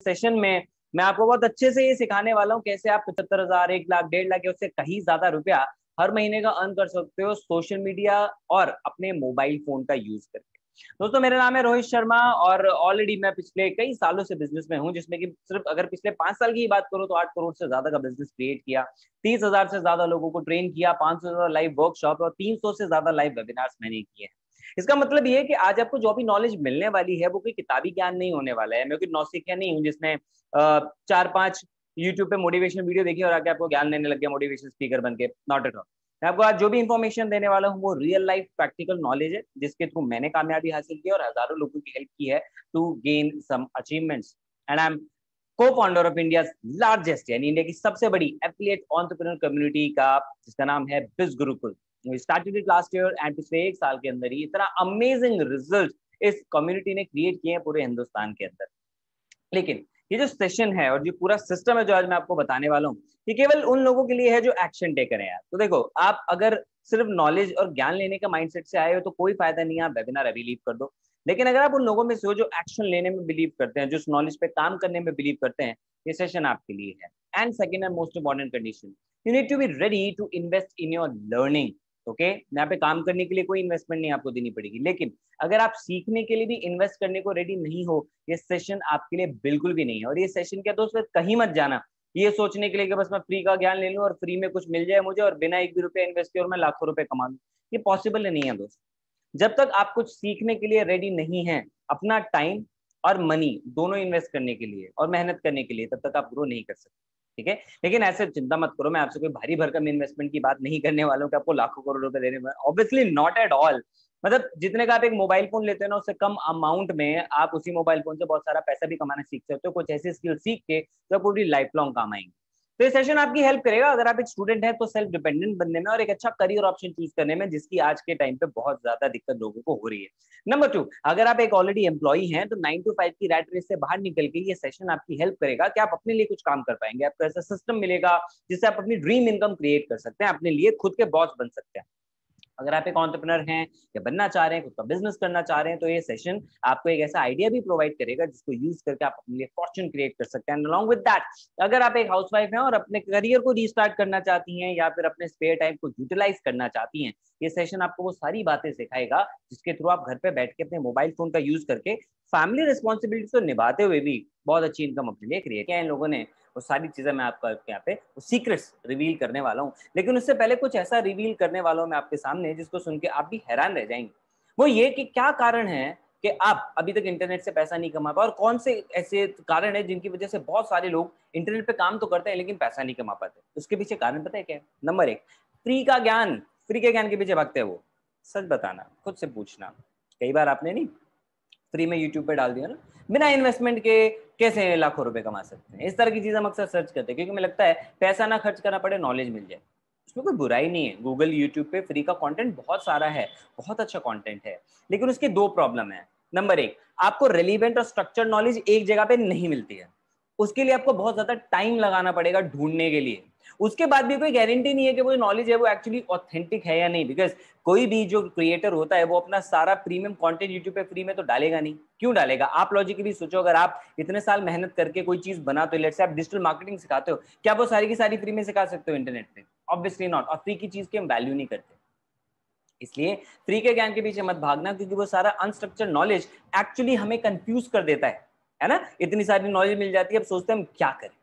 Session में मैं आपको बहुत अच्छे से ये सिखाने वाला हूँ कैसे आप 75,000, 1 लाख, 1.5 लाख या उससे कहीं ज्यादा रुपया हर महीने का अर्न कर सकते हो सोशल मीडिया और अपने मोबाइल फोन का यूज करके। दोस्तों मेरा नाम है रोहित शर्मा और ऑलरेडी मैं पिछले कई सालों से बिजनेस में हूं, जिसमें कि सिर्फ अगर पिछले 5 साल की बात करूं तो 8 करोड़ से ज्यादा का बिजनेस क्रिएट किया, 30,000 से ज्यादा लोगों को ट्रेन किया, 500 से ज्यादा लाइव वर्कशॉप और 300 से ज्यादा लाइव वेबिनार्स मैंने किए हैं। इसका मतलब ये है कि आज आपको जो भी नॉलेज मिलने वाली है वो कोई किताबी ज्ञान नहीं होने वाला है। मैं कोई नौसिखिया नहीं हूँ जिसमें 4-5 यूट्यूब पे मोटिवेशन वीडियो देखी और आके आपको ज्ञान देने लग गया मोटिवेशन स्पीकर बन के। Not at all. मैं आपको आज जो भी इंफॉर्मेशन देने वाला हूँ वो रियल लाइफ प्रैक्टिकल नॉलेज है जिसके थ्रू मैंने कामयाबी हासिल की और हजारों लोगों की हेल्प की है to gain some achievements. And I am cofounder of India largest यानी इंडिया की सबसे बड़ी एफिलिएट एंटरप्रेन्योर कम्युनिटी का, जिसका नाम है बिज Gurukul. Started it last year and पिछले 1 साल के अंदर ही इतना अमेजिंग रिजल्ट इस कम्युनिटी ने क्रिएट किए हैं पूरे हिंदुस्तान के अंदर। लेकिन ये जो सेशन है और जो पूरा सिस्टम है जो आज मैं आपको बताने वाला हूँ, ये केवल उन लोगों के लिए है जो एक्शन टेकर है यार। तो देखो, आप अगर सिर्फ नॉलेज और ज्ञान लेने का माइंडसेट से आए हो तो कोई फायदा नहीं है, आप वेबिनार अभी लीव कर दो। लेकिन अगर आप उन लोगों में से हो जो एक्शन लेने में बिलीव करते हैं, जो नॉलेज पे काम करने में बिलीव करते हैं, ये सेशन आपके लिए है। And second and most important condition, you need to be ready to invest in your learning. Okay, यहाँ पे काम करने के लिए कोई इन्वेस्टमेंट नहीं आपको देनी पड़ेगी, लेकिन अगर आप सीखने के लिए भी इन्वेस्ट करने को रेडी नहीं हो, ये सेशन आपके लिए बिल्कुल भी नहीं है। और ये सेशन क्या दोस्त, कहीं मत जाना ये सोचने के लिए कि बस मैं फ्री का ज्ञान ले लूं और फ्री में कुछ मिल जाए मुझे और बिना 1 भी रुपया इन्वेस्ट किए और मैं लाखों रुपए कमा लूं। ये पॉसिबल नहीं है दोस्त। जब तक आप कुछ सीखने के लिए रेडी नहीं है, अपना टाइम और मनी दोनों इन्वेस्ट करने के लिए और मेहनत करने के लिए, तब तक आप ग्रो नहीं कर सकते। ठीक है, लेकिन ऐसे चिंता मत करो, मैं आपसे कोई भारी भरकम इन्वेस्टमेंट की बात नहीं करने वाला हूँ कि आपको लाखों करोड़ रुपए देने में, ऑब्वियसली नॉट एट ऑल। मतलब जितने का आप एक मोबाइल फोन लेते हैं ना, उससे कम अमाउंट में आप उसी मोबाइल फोन से बहुत सारा पैसा भी कमाना सीख सकते हो, कुछ ऐसी स्किल सीख के जो पूरी लाइफ लॉन्ग काम आएंगे। तो ये सेशन आपकी हेल्प करेगा अगर आप एक स्टूडेंट है तो सेल्फ डिपेंडेंट बनने में और एक अच्छा करियर ऑप्शन चूज करने में, जिसकी आज के टाइम पे बहुत ज्यादा दिक्कत लोगों को हो रही है। नंबर 2, अगर आप एक ऑलरेडी एम्प्लॉई हैं तो 9 to 5 की रैट रेस से बाहर निकल के ये सेशन आपकी हेल्प करेगा कि आप अपने लिए कुछ काम कर पाएंगे। आपको ऐसा सिस्टम मिलेगा जिससे आप अपनी ड्रीम इनकम क्रिएट कर सकते हैं, अपने लिए खुद के बॉस बन सकते हैं। अगर आप एक एंटरप्रेन्योर हैं या बनना चाह रहे हैं, खुद का बिजनेस करना चाह रहे हैं, तो ये सेशन आपको एक ऐसा आइडिया भी प्रोवाइड करेगा जिसको यूज करके आप अपने लिए फॉर्च्यून क्रिएट कर सकते हैं। अलॉन्ग विद दैट, अगर आप एक हाउसवाइफ हैं और अपने करियर को रीस्टार्ट करना चाहती हैं या फिर अपने स्पेयर टाइम को यूटिलाइज करना चाहती हैं, ये सेशन आपको वो सारी बातें सिखाएगा जिसके थ्रू आप घर पे बैठ के अपने मोबाइल फोन का यूज करके फैमिली रिस्पॉन्सिबिलिटी को निभाते हुए भी बहुत अच्छी इनकम अपने लिए क्रिएट किया। इन लोगों ने वो सारी चीजें मैं आपको यहाँ पे सीक्रेट्स रिवील करने वाला हूँ, लेकिन उससे पहले कुछ ऐसा रिवील करने वाला हूँ मैं आपके सामने जिसको सुन के आप भी हैरान रह जाएंगे। वो ये कि क्या कारण है कि आप अभी तक इंटरनेट से पैसा नहीं कमा पाए और कौन से ऐसे कारण है जिनकी वजह से बहुत सारे लोग इंटरनेट पे काम तो करते हैं लेकिन पैसा नहीं कमा पाते। उसके पीछे कारण पता है क्या है? नंबर 1, फ्री का ज्ञान। फ्री के ज्ञान के पीछे भागते हैं वो। सच बताना, खुद से पूछना, कई बार आपने नहीं फ्री में यूट्यूब पे डाल दिया ना, बिना इन्वेस्टमेंट के कैसे लाखों रुपए कमा सकते हैं, इस तरह की चीजें हम अक्सर सर्च करते हैं क्योंकि हमें लगता है पैसा ना खर्च करना पड़े, नॉलेज मिल जाए। उसमें कोई बुराई नहीं है, गूगल यूट्यूब पे फ्री का कंटेंट बहुत सारा है, बहुत अच्छा कंटेंट है, लेकिन उसके 2 प्रॉब्लम है। नंबर 1, आपको रेलिवेंट और स्ट्रक्चर्ड नॉलेज एक जगह पे नहीं मिलती है, उसके लिए आपको बहुत ज्यादा टाइम लगाना पड़ेगा ढूंढने के लिए। उसके बाद भी कोई गारंटी नहीं है कि वो नॉलेज है वो एक्चुअली ऑथेंटिक है या नहीं, बिकॉज कोई भी जो क्रिएटर होता है वो अपना सारा प्रीमियम कंटेंट यूट्यूब पे फ्री में तो डालेगा नहीं। क्यों डालेगा? आप लॉजिकली सोचो, अगर आप इतने साल मेहनत करके कोई चीज बनाते हो, लेट्स से आप डिजिटल मार्केटिंग सिखाते हो, क्या वो सारी की सारी फ्री में सिखा सकते हो इंटरनेट पे? Obviously not. और फ्री की चीज की हम वैल्यू नहीं करते, इसलिए फ्री के ज्ञान के पीछे मत भागना, क्योंकि वो सारा अनस्ट्रक्चर्ड नॉलेज एक्चुअली हमें कंफ्यूज कर देता है ना। इतनी सारी नॉलेज मिल जाती है, अब सोचते हैं हम क्या करें।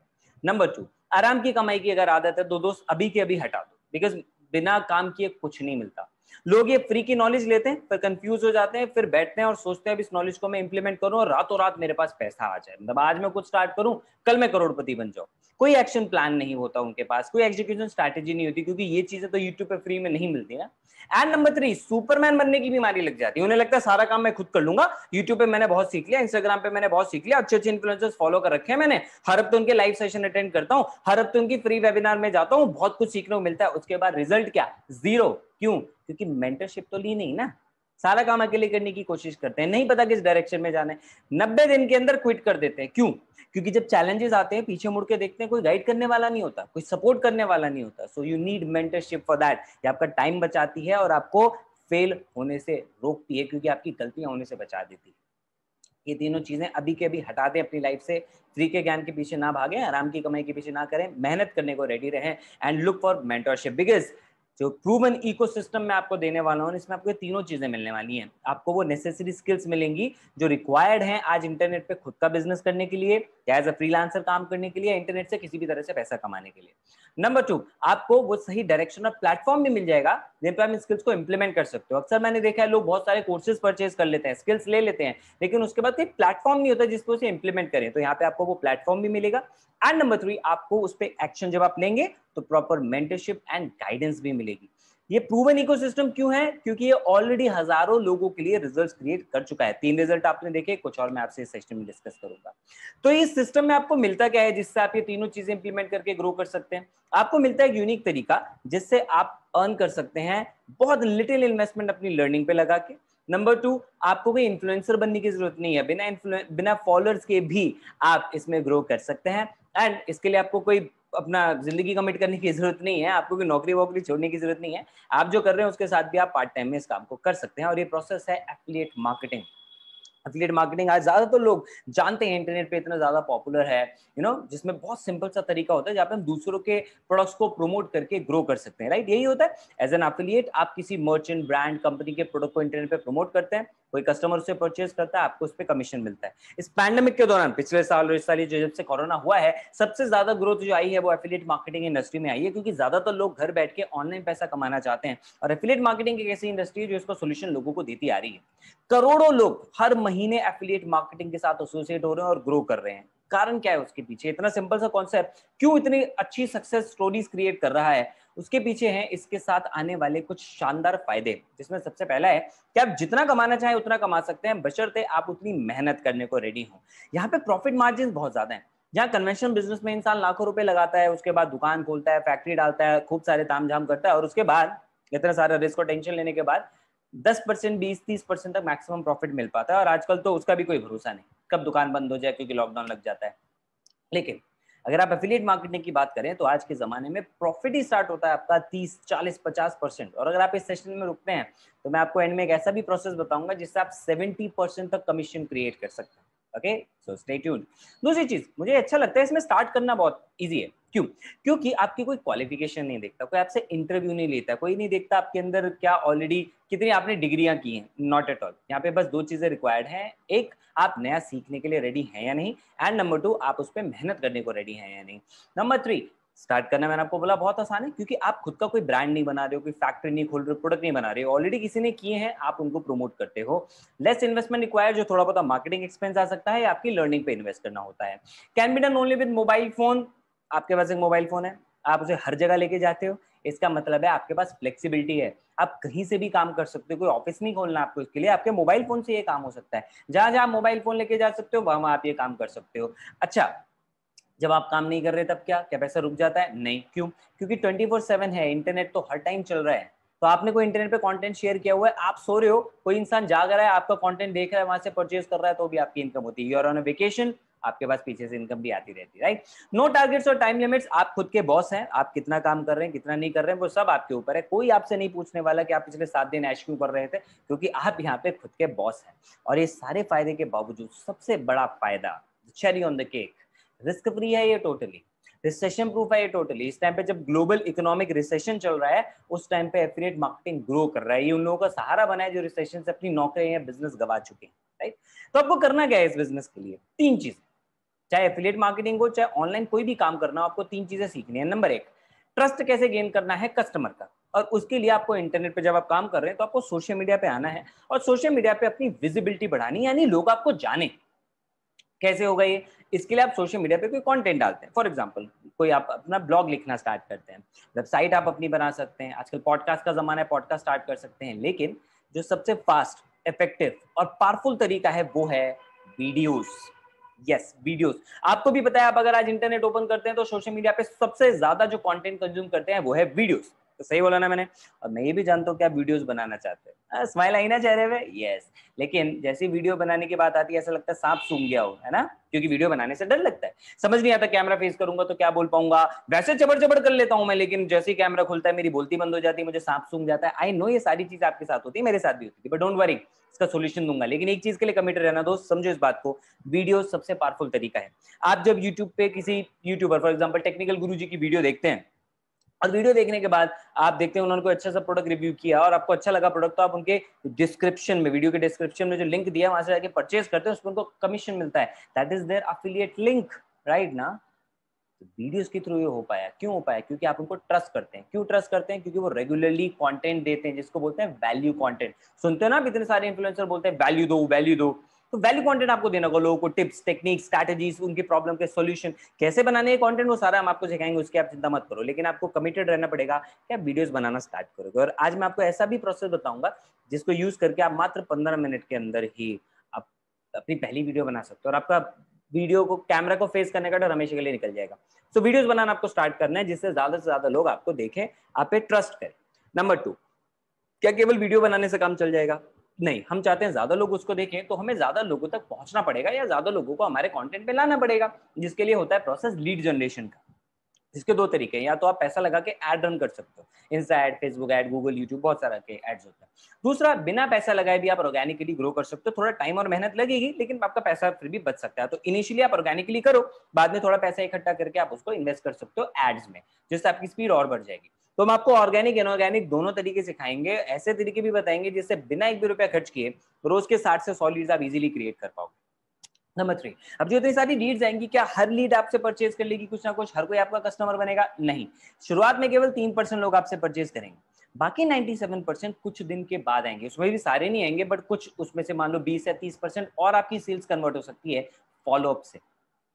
नंबर 2, आराम की कमाई की अगर आदत है तो दोस्त अभी के अभी हटा दो, बिकॉज बिना काम किए कुछ नहीं मिलता। लोग ये फ्री की नॉलेज लेते हैं, फिर कंफ्यूज हो जाते हैं, फिर बैठते हैं और सोचते हैं अब इस नॉलेज को मैं इंप्लीमेंट करूं और रातों रात मेरे पास पैसा आ जाए, मतलब आज मैं कुछ स्टार्ट करूं कल मैं करोड़पति बन जाऊं। कोई एक्शन प्लान नहीं होता उनके पास, कोई एग्जीक्यूशन स्ट्रैटेजी नहीं होती, क्योंकि ये चीजें तो यूट्यूब पे फ्री में नहीं मिलती ना। एंड नंबर 3, सुपरमैन बनने की बीमारी लग जाती है। उन्हें लगता है सारा काम मैं खुद कर लूंगा, यूट्यूब पे मैंने बहुत सीख लिया, इंस्टाग्राम पे मैंने बहुत सीख लिया, अच्छे अच्छे इन्फ्लुएंसर्स फॉलो कर रखे हैं मैंने, हर हफ्ते उनके लाइव सेशन अटेंड करता हूं, हर हफ्ते उनकी फ्री वेबिनार में जाता हूं, बहुत कुछ सीखने को मिलता है। उसके बाद रिजल्ट क्या? जीरो। क्यों? क्योंकि मेंटरशिप तो ली नहीं ना, सारा काम अकेले करने की कोशिश करते हैं, नहीं पता किस डायरेक्शन में जाना है, 90 दिन के अंदर क्विट कर देते हैं। क्यों? क्योंकि जब चैलेंजेस आते हैं पीछे मुड़ के देखते हैं, कोई गाइड करने वाला नहीं होता, कोई सपोर्ट करने वाला नहीं होता। So you need mentorship for that. ये आपका टाइम बचाती है और आपको फेल होने से रोकती है, क्योंकि आपकी गलतियां होने से बचा देती है। ये तीनों चीजें अभी के अभी हटा दें अपनी लाइफ से। फ्री के ज्ञान के पीछे ना भागें, आराम की कमाई के पीछे ना करें, मेहनत करने को रेडी रहें and look for mentorship, because जो प्रूवन इकोसिस्टम मैं आपको देने वाला हूं इसमें आपको तीनों चीजें मिलने वाली हैं। आपको वो नेसेसरी स्किल्स मिलेंगी जो रिक्वायर्ड हैं आज इंटरनेट पे खुद का बिजनेस करने के लिए, या एज अ फ्रीलांसर काम करने के लिए, इंटरनेट से किसी भी तरह से पैसा कमाने के लिए। नंबर 2, आपको वो सही डायरेक्शन और प्लेटफॉर्म भी मिल जाएगा जिन पर आप इन स्किल्स को इंप्लीमेंट कर सकते हो। अक्सर मैंने देखा है लोग बहुत सारे कोर्सेज परचेज कर लेते हैं, स्किल्स ले लेते हैं, लेकिन उसके बाद कोई प्लेटफॉर्म नहीं होता जिसको उसे इंप्लीमेंट करें। तो यहाँ पे आपको वो प्लेटफॉर्म भी मिलेगा। एंड नंबर 3, आपको उस पर एक्शन जब आप लेंगे तो प्रॉपर मेंटरशिप एंड गाइडेंस भी मिलेगी। ये प्रूवन इकोसिस्टम क्यों है? क्योंकि ये ऑलरेडी हजारों लोगों के लिए रिजल्ट्स क्रिएट कर चुका है। 3 रिजल्ट आपने देखे, कुछ और मैं आपसे इस सेशन में डिस्कस करूंगा। तो इस सिस्टम में आपको मिलता क्या है जिससे आप ये तीनों चीजें इंप्लीमेंट करके ग्रो कर सकते हैं? आपको मिलता है एक यूनिक तरीका जिससे आप अर्न कर सकते हैं बहुत लिटिल इन्वेस्टमेंट अपनी लर्निंग पे लगा के। नंबर 2, आपको कोई इन्फ्लुएंसर बनने की जरूरत नहीं है, बिना फॉलोअर्स के भी आप इसमें ग्रो कर सकते हैं। एंड इसके लिए आपको कोई अपना जिंदगी कमिट करने की जरूरत नहीं है, आपको कोई नौकरी वोकरी छोड़ने की जरूरत नहीं है। आप जो कर रहे हैं उसके साथ भी आप पार्ट टाइम में इस काम को कर सकते हैं। और ये प्रोसेस है एफिलिएट मार्केटिंग। एफिलिएट मार्केटिंग आज ज्यादातर लोग जानते हैं, इंटरनेट पे इतना ज्यादा पॉपुलर है, जिसमें बहुत सिंपल सा तरीका होता है जहाँ पे हम दूसरों के प्रोडक्ट्स को प्रमोट करके ग्रो कर सकते हैं, राइट? यही होता है एज एन एफिलिएट। आप किसी मर्चेंट ब्रांड कंपनी के प्रोडक्ट को इंटरनेट पे प्रमोट करते हैं, कोई कस्टमर उससे परचेज करता है, आपको उस पर कमीशन मिलता है। इस पैंडेमिक के दौरान पिछले साल और इस साल जब से कोरोना हुआ है, सबसे ज्यादा ग्रोथ जो आई है वो एफिलिएट मार्केटिंग इंडस्ट्री में आई है, क्योंकि ज्यादातर लोग घर बैठ के ऑनलाइन पैसा कमाना चाहते हैं। और एफिलिएट मार्केटिंग एक ऐसी इंडस्ट्री है जो इसका सोल्यूशन लोगों को देती आ रही है। करोड़ों लोग हर महीने एफिलिएट मार्केटिंग के साथ एसोसिएट हो रहे हैं और ग्रो कर रहे हैं। कारण क्या है उसके पीछे? इतना सिंपल सा कॉन्सेप्ट क्यों इतनी अच्छी सक्सेस स्टोरीज क्रिएट कर रहा है? उसके पीछे है इसके साथ आने वाले कुछ शानदार फायदे, जिसमें सबसे पहला है कि आप जितना कमाना चाहें उतना कमा सकते हैं, बशर्ते आप उतनी मेहनत करने को रेडी हो। यहाँ पे प्रॉफिट मार्जिन बहुत ज्यादा है। जहाँ कन्वेंशनल बिजनेस में इंसान लाखों रुपए लगाता है, उसके बाद दुकान खोलता है, फैक्ट्री डालता है, खूब सारे तामझाम करता है, और उसके बाद इतना सारा रिस्क और टेंशन लेने के बाद 10%, 20-30% तक मैक्सिमम प्रॉफिट मिल पाता है। और आजकल तो उसका भी कोई भरोसा नहीं, कब दुकान बंद हो जाए क्योंकि लॉकडाउन लग जाता है। लेकिन अगर आप एफिलिएट मार्केटिंग की बात करें तो आज के जमाने में प्रॉफिट ही स्टार्ट होता है आपका 30, 40, 50%। और अगर आप इस सेशन में रुकते हैं तो मैं आपको एंड में एक ऐसा भी प्रोसेस बताऊंगा जिससे आप 70% तक कमीशन क्रिएट कर सकते हैं। Okay, so stay tuned. दूसरी चीज, मुझे अच्छा लगता है इसमें स्टार्ट करना बहुत इजी है। क्यों? क्योंकि आपकी कोई क्वालिफिकेशन नहीं देखता, कोई आपसे इंटरव्यू नहीं लेता, कोई नहीं देखता आपके अंदर क्या ऑलरेडी कितनी आपने डिग्रियां की हैं। Not at all. यहाँ पे बस 2 चीजें रिक्वायर्ड हैं, एक आप नया सीखने के लिए रेडी हैं या नहीं, एंड नंबर 2 आप उस पर मेहनत करने को रेडी हैं या नहीं। नंबर 3, स्टार्ट करना मैंने आपको बोला बहुत आसान है, क्योंकि आप खुद का कोई ब्रांड नहीं बना रहे हो, कोई फैक्ट्री नहीं खोल रहे हो, प्रोडक्ट नहीं बना रहे हो, ऑलरेडी किसी ने किए हैं, आप उनको प्रमोट करते हो। लेस इन्वेस्टमेंट रिक्वायर्ड, जो थोड़ा बहुत मार्केटिंग एक्सपेंस आ सकता है, आपकी लर्निंग पे इन्वेस्ट करना होता है। Can be done only with mobile phone. आपके पास एक मोबाइल फोन है, आप उसे हर जगह लेके जाते हो, इसका मतलब है आपके पास फ्लेक्सिबिलिटी है, आप कहीं से भी काम कर सकते हो। कोई ऑफिस नहीं खोलना आपको, इसके लिए आपके मोबाइल फोन से ये काम हो सकता है। जहां जहां मोबाइल फोन लेके जा सकते हो वहां आप ये काम कर सकते हो। अच्छा, जब आप काम नहीं कर रहे तब क्या पैसा रुक जाता है? नहीं। क्यों? क्योंकि 24/7 है, इंटरनेट तो हर टाइम चल रहा है। तो आपने कोई इंटरनेट पे कंटेंट शेयर किया हुआ है, आप सो रहे हो, कोई इंसान जाग रहा है, आपका कंटेंट देख रहा है, वहां से परचेज कर रहा है, तो भी आपकी इनकम होती है। You are on a vacation, आपके पास पीछे से इनकम भी आती रहती है, राइट? नो टारगेट्स और टाइम लिमिट्स, आप खुद के बॉस हैं, आप कितना काम कर रहे हैं कितना नहीं कर रहे हैं वो सब आपके ऊपर है। कोई आपसे नहीं पूछने वाला कि आप पिछले 7 दिन ऐश क्यों कर रहे थे, क्योंकि आप यहाँ पे खुद के बॉस हैं। और ये सारे फायदे के बावजूद सबसे बड़ा फायदा, cherry on the cake, risk free है ये टोटली, रिसेशन प्रूफ है ये टोटली। इस टाइम पे जब ग्लोबल इकोनॉमिक रिसेशन चल रहा है, उस टाइम पे एफिलिएट मार्केटिंग ग्रो कर रहा है। ये उन लोगों का सहारा बना है जो रिसेशन से अपनी नौकरी या बिजनेस गवा चुके हैं, राइट? तो आपको करना क्या है इस बिजनेस के लिए? 3 चीज, चाहे एफिलिएट मार्केटिंग हो चाहे ऑनलाइन कोई भी काम करना हो, आपको 3 चीजें सीखनी है। नंबर 1, ट्रस्ट कैसे गेन करना है कस्टमर का। और उसके लिए आपको इंटरनेट पे जब आप काम कर रहे हैं तो आपको सोशल मीडिया पे आना है और सोशल मीडिया पे अपनी विजिबिलिटी बढ़ानी, यानी लोग आपको जाने। कैसे होगा ये? इसके लिए आप सोशल मीडिया पे कोई कंटेंट डालते हैं। फॉर एग्जांपल, कोई आप अपना ब्लॉग लिखना स्टार्ट करते हैं, वेबसाइट आप अपनी बना सकते हैं, आजकल पॉडकास्ट का जमाना है, पॉडकास्ट स्टार्ट कर सकते हैं। लेकिन जो सबसे फास्ट, इफेक्टिव और पावरफुल तरीका है वो है वीडियोस। Yes, videos. आपको भी पता है, आप अगर आज इंटरनेट ओपन करते हैं तो सोशल मीडिया पे सबसे ज्यादा जो कंटेंट कंज्यूम करते हैं वो है वीडियोस। तो सही बोला ना मैंने। और मैं ये भी जानता हूँ कि आप वीडियोस बनाना चाहते हैं, स्माइल आई ना चेहरे पे, यस। लेकिन जैसी वीडियो बनाने की बात आती है ऐसा लगता है सांप सूंघ गया हो, है ना, क्योंकि वीडियो बनाने से डर लगता है, समझ नहीं आता कैमरा फेस करूंगा तो क्या बोल पाऊंगा। वैसे चबड़ चबड़ कर लेता हूं मैं, लेकिन जैसे ही कैमरा खुलता है मेरी बोलती बंद हो जाती है, मुझे सांप सूंघ जाता है। आई नो ये सारी चीज आपके साथ होती है, मेरे साथ भी होती थी, बट डोंट वरी, इसका सोल्यूशन दूंगा। लेकिन एक चीज के लिए कमिटेड रहना दोस्त, समझो इस बात को, वीडियो सबसे पावरफुल तरीका है। आप जब यूट्यूब पे किसी यूट्यूबर फॉर एग्जांपल टेक्निकल गुरुजी की वीडियो देखते हैं, और वीडियो देखने के बाद आप देखते हैं उन्होंने कोई अच्छा सा प्रोडक्ट रिव्यू किया और आपको अच्छा लगा प्रोडक्ट, तो आप उनके डिस्क्रिप्शन में, वीडियो के डिस्क्रिप्शन में जो लिंक दिया वहां से जाके परचेज करते हैं, उसमें उनको कमीशन मिलता है, that is their affiliate link, right ना। तो वीडियोस के थ्रू ये हो पाया, क्यों हो पाया? क्योंकि आप उनको ट्रस्ट करते हैं। क्यों ट्रस्ट करते हैं? क्योंकि वो रेगुलरली कंटेंट देते हैं, जिसको बोलते हैं वैल्यू कंटेंट। सुनते हो ना, इतने सारे इन्फ्लुएंसर बोलते हैं वैल्यू दो वैल्यू दो, तो वैल्यू कंटेंट आपको देना होगा लोगों को, टिप्स, टेक्निक, स्ट्रैटेजीज, उनके प्रॉब्लम के सॉल्यूशन कैसे बनाने हैं कंटेंट, वो सारा हम आपको सिखाएंगे, उसकी आप चिंता मत करो। लेकिन आपको कमिटेड रहना पड़ेगा कि आप वीडियोस बनाना स्टार्ट करोगे। और आज मैं आपको ऐसा भी प्रोसेस बताऊंगा जिसको यूज करके आप मात्र 15 मिनट के अंदर ही आप अपनी पहली वीडियो बना सकते हो, और आपका वीडियो को, कैमरा को फेस करने का डर हमेशा के लिए निकल जाएगा। तो वीडियोस बनाना आपको स्टार्ट करना है जिससे ज्यादा से ज्यादा लोग आपको देखें, आप पे ट्रस्ट करें। नंबर 2, क्या केवल वीडियो बनाने से काम चल जाएगा? नहीं, हम चाहते हैं ज्यादा लोग उसको देखें, तो हमें ज्यादा लोगों तक पहुंचना पड़ेगा या ज्यादा लोगों को हमारे कंटेंट पे लाना पड़ेगा, जिसके लिए होता है प्रोसेस लीड जनरेशन का। इसके दो तरीके हैं, या तो आप पैसा लगा के एड रन कर सकते हो, Insta ad, Facebook ad, Google, YouTube, बहुत सारा के एड्स होते हैं। दूसरा, बिना पैसा लगाए भी आप ऑर्गेनिकली ग्रो कर सकते हो, थोड़ा टाइम और मेहनत लगेगी लेकिन आपका पैसा फिर भी बच सकता है। तो इनिशियली आप ऑर्गेनिकली करो, बाद में थोड़ा पैसा इकट्ठा करके आप उसको इन्वेस्ट कर सकते हो एड्स में, जिससे आपकी स्पीड और बढ़ जाएगी। तो हम आपको ऑर्गेनिक इनऑर्गेनिक दोनों तरीके सिखाएंगे, ऐसे तरीके भी बताएंगे जिससे बिना एक भी रुपया खर्च किए रोज के 60 से 100 लीड्स आप इजीली क्रिएट कर पाओगे। नंबर 3, अब जो इतनी सारी लीड्स आएंगी, क्या हर लीड आपसे परचेज कर लेगी कुछ ना कुछ, हर कोई आपका कस्टमर बनेगा? नहीं, शुरुआत में केवल 3% लोग आपसे परचेज करेंगे, बाकी 97% कुछ दिन के बाद आएंगे। उसमें भी सारे नहीं आएंगे, बट कुछ उसमें से मान लो 20 या 30% और आपकी सेल्स कन्वर्ट हो सकती है फॉलोअप से।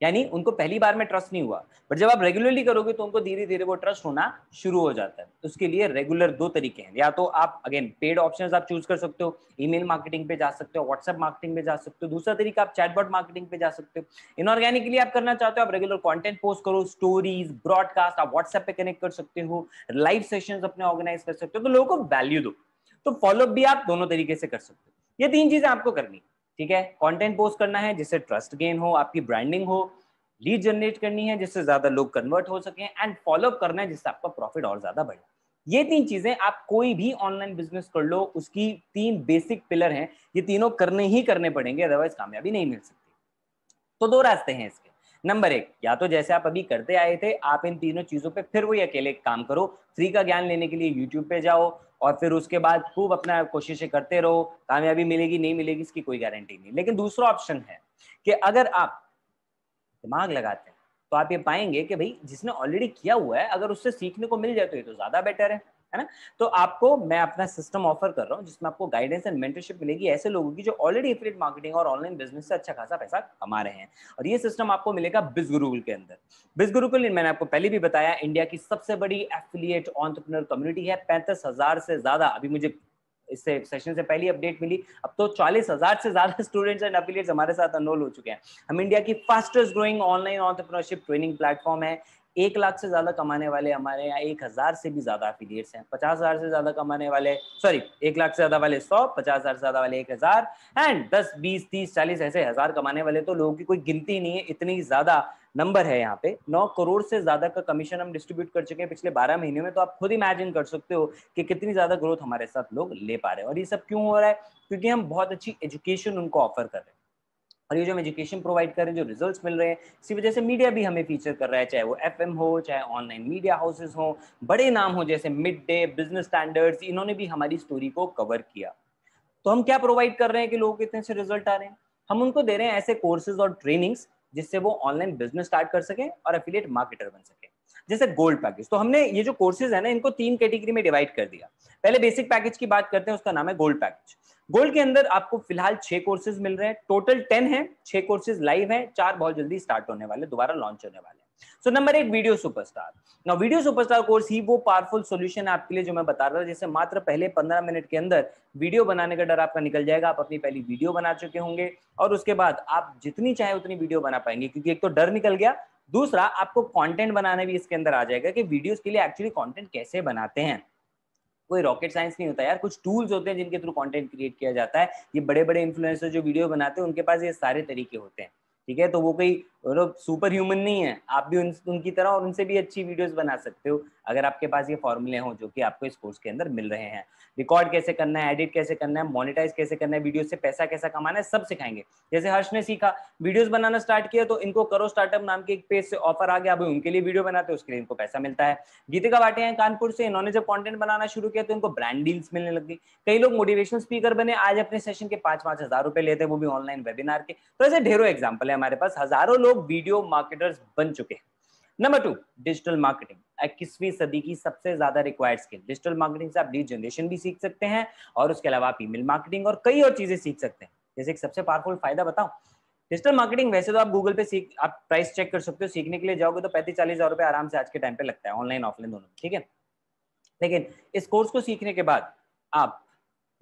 यानी उनको पहली बार में ट्रस्ट नहीं हुआ, बट जब आप रेगुलरली करोगे तो उनको धीरे धीरे वो ट्रस्ट होना शुरू हो जाता है। उसके लिए रेगुलर दो तरीके हैं, या तो आप अगेन पेड ऑप्शंस आप चूज कर सकते हो, ईमेल मार्केटिंग पे जा सकते हो, व्हाट्सएप मार्केटिंग पे जा सकते हो। दूसरा तरीका आप चैटबॉट मार्केटिंग पे जा सकते हो। इनऑर्गेनिकली आप करना चाहते हो, आप रेगुलर कंटेंट पोस्ट करो, स्टोरीज, ब्रॉडकास्ट, आप व्हाट्सएप पे कनेक्ट कर सकते हो, लाइव सेशंस अपने ऑर्गेनाइज कर सकते हो, तो लोगों को वैल्यू दो। तो फॉलोअप भी आप दोनों तरीके से कर सकते हो। ये 3 चीजें आपको करनी, ठीक है। कंटेंट पोस्ट करना है जिससे ट्रस्ट गेन हो, आपकी ब्रांडिंग हो, लीड जनरेट करनी है जिससे ज्यादा लोग कन्वर्ट हो सके, एंड फॉलोअप करना है जिससे आपका प्रॉफिट और ज्यादा बढ़े। ये 3 चीजें आप कोई भी ऑनलाइन बिजनेस कर लो, उसकी 3 बेसिक पिलर हैं, ये तीनों करने ही करने पड़ेंगे, अदरवाइज कामयाबी नहीं मिल सकती। तो 2 रास्ते हैं इसके। नंबर 1, या तो जैसे आप अभी करते आए थे, आप इन तीनों चीजों पे फिर वही अकेले काम करो, फ्री का ज्ञान लेने के लिए यूट्यूब पे जाओ, और फिर उसके बाद खूब अपना कोशिशें करते रहो। कामयाबी मिलेगी नहीं मिलेगी इसकी कोई गारंटी नहीं। लेकिन दूसरा ऑप्शन है कि अगर आप दिमाग लगाते हैं तो आप ये पाएंगे कि भाई जिसने ऑलरेडी किया हुआ है, अगर उससे सीखने को मिल जाए तो ये तो ज्यादा बेटर है ना। तो आपको मैं अपना सिस्टम ऑफर कर रहा हूँ जिसमें आपको गाइडेंस एंड मेंटरशिप मिलेगी ऐसे लोगों की जो ऑलरेडी एफिलिएट मार्केटिंग और ऑनलाइन बिजनेस से अच्छा खासा पैसा कमा रहे हैं। और ये सिस्टम आपको मिलेगा बिज गुरुकुल के अंदर। बिज गुरुकुल, मैंने आपको पहले भी बताया, इंडिया की सबसे बड़ी एफिलिएट एंटरप्रेन्योर कम्युनिटी है। 35,000 से ज्यादा, अभी मुझे इससे सेशन से पहली अपडेट मिली, अब तो 40,000 से ज्यादा स्टूडेंट्स एंड एफिलिएट्स हमारे साथ एनरोल हो चुके हैं। हम इंडिया की fastest growing online entrepreneurship training platform है। 1 लाख से ज्यादा कमाने वाले हमारे यहाँ 1,000 से भी ज्यादा एफिलिएट्स हैं। 50,000 से ज्यादा कमाने वाले, सॉरी 1 लाख से ज्यादा वाले 100, 50,000 से ज्यादा वाले 1,000, एंड 10, 20, 30, 40 ऐसे हजार कमाने वाले तो लोगों की कोई गिनती नहीं है, इतनी ज्यादा नंबर है यहाँ पे। 9 करोड़ से ज्यादा का कमीशन हम डिस्ट्रीब्यूट कर चुके हैं पिछले 12 महीने में। तो आप खुद इमेजिन कर सकते हो कि कितनी ज्यादा ग्रोथ हमारे साथ लोग ले पा रहे हैं। और ये सब क्यों हो रहा है? क्योंकि हम बहुत अच्छी एजुकेशन उनको ऑफर कर रहे हैं, और ये जो हम एजुकेशन प्रोवाइड कर रहे हैं, जो रिजल्ट्स मिल रहे हैं, इसी वजह से मीडिया भी हमें फीचर कर रहा है, चाहे वो एफएम हो, चाहे ऑनलाइन मीडिया हाउसेस हो, बड़े नाम हो जैसे मिड डे, बिजनेस स्टैंडर्ड्स, इन्होंने भी हमारी स्टोरी को कवर किया। तो हम क्या प्रोवाइड कर रहे हैं कि लोगों के इतने से रिजल्ट आ रहे हैं? हम उनको दे रहे हैं ऐसे कोर्सेज और ट्रेनिंग्स जिससे वो ऑनलाइन बिजनेस स्टार्ट कर सकें और एफिलिएट मार्केटर बन सके। जैसे गोल्ड पैकेज, तो हमने ये जो कोर्सेज है ना, इनको 3 कैटेगरी में डिवाइड कर दिया। पहले बेसिक पैकेज की बात करते हैं, उसका नाम है गोल्ड पैकेज। गोल्ड के अंदर आपको फिलहाल 6 कोर्सेज मिल रहे हैं, टोटल 10 है, 6 कोर्सेज लाइव हैं, 4 बहुत जल्दी स्टार्ट होने वाले, दोबारा लॉन्च होने वाले हैं। So number 1, video superstar. Now video superstar course ही वो पावरफुल सॉल्यूशन है आपके लिए जो मैं बता रहा था, जिससे मात्र पहले 15 मिनट के अंदर वीडियो बनाने का डर आपका निकल जाएगा। आप अपनी पहली वीडियो बना चुके होंगे और उसके बाद आप जितनी चाहे उतनी वीडियो बना पाएंगे, क्योंकि एक तो डर निकल गया, दूसरा आपको कंटेंट बनाने भी इसके अंदर आ जाएगा कि वीडियोस के लिए एक्चुअली कंटेंट कैसे बनाते हैं। कोई रॉकेट साइंस नहीं होता यार, कुछ टूल्स होते हैं जिनके थ्रू कंटेंट क्रिएट किया जाता है। ये बड़े बड़े इन्फ्लुएंसर जो वीडियो बनाते हैं उनके पास ये सारे तरीके होते हैं, ठीक है। तो वो कोई सुपर ह्यूमन नहीं है, आप भी उनकी तरह और उनसे भी अच्छी वीडियोस बना सकते हो अगर आपके पास ये फॉर्मूले हों जो कि आपको इस कोर्स के अंदर मिल रहे हैं। रिकॉर्ड कैसे करना है, एडिट कैसे करना है, मोनेटाइज कैसे करना है, वीडियो से पैसा कैसा कमाना है, सब सिखाएंगे। जैसे हर्ष ने सीखा, वीडियोस बनाना स्टार्ट किया तो इनको करो स्टार्टअप नाम के एक पेज से ऑफर आ गया, अभी उनके लिए वीडियो बनाते हैं, उसके लिए इनको पैसा मिलता है। गीतिका भाटिया हैं कानपुर से, इन्होंने जब कंटेंट बनाना शुरू किया तो इनको ब्रांड डील्स मिलने लग गई। कई लोग मोटिवेशनल स्पीकर बने, आज अपने सेशन के 5-5 हजार रुपए लेते हैं, वो भी ऑनलाइन वेबिनार के। तो ऐसे ढेरों एग्जाम्पल है हमारे पास, हजारों लोग वीडियो मार्केटर्स बन चुके हैं। नंबर 2, डिजिटल मार्केटिंग, 21वीं सदी की सबसे ज्यादा रिक्वायर्ड स्किल। डिजिटल मार्केटिंग से आप लीड जनरेशन भी सीख सकते हैं और उसके अलावा आप ईमेल मार्केटिंग और कई और चीजें सीख सकते हैं। जैसे एक सबसे पावरफुल फायदा बताऊं, डिजिटल मार्केटिंग वैसे तो आप गूगल पे सीख, आप प्राइस चेक कर सकते हो, सीखने के लिए जाओगे तो 35-40 हजार रुपए आराम से आज के टाइम पे लगता है, ऑनलाइन ऑफलाइन दोनों, ठीक है। लेकिन इस कोर्स को सीखने के बाद आप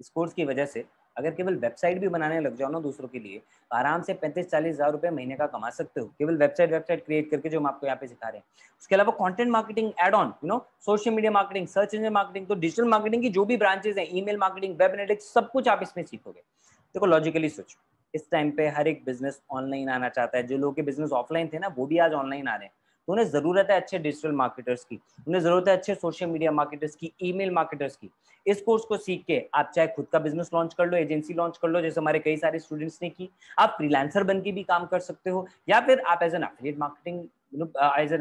इस कोर्स की वजह से अगर केवल वेबसाइट भी बनाने लग जाओ ना दूसरों के लिए, तो आराम से 35-40 हजार रुपए महीने का कमा सकते हो, केवल वेबसाइट क्रिएट करके, जो हम आपको यहाँ पे सिखा रहे हैं। उसके अलावा content marketing add on, social media marketing, search engine marketing, तो डिजिटल मार्केटिंग की जो भी ब्रांचेस हैं, ईमेल मार्केटिंग, वेब एनालिटिक्स, सब कुछ आप इसमें सीखोगे। देखो लॉजिकली सोचो, इस टाइम पे हर एक बिजनेस ऑनलाइन आना चाहता है। जो लोग के बिजनेस ऑफलाइन थे ना, वो भी आज ऑनलाइन आ रहे हैं। तो उन्हें जरूरत है अच्छे डिजिटल मार्केटर्स की, उन्हें जरूरत है अच्छे सोशल मीडिया मार्केटर्स की, ईमेल मार्केटर्स की। इस कोर्स को सीख के आप चाहे खुद का बिजनेस लॉन्च कर लो, एजेंसी लॉन्च कर लो, जैसे हमारे कई सारे स्टूडेंट्स ने की। आप फ्रीलांसर बन के भी काम कर सकते हो, या फिर आप एज एन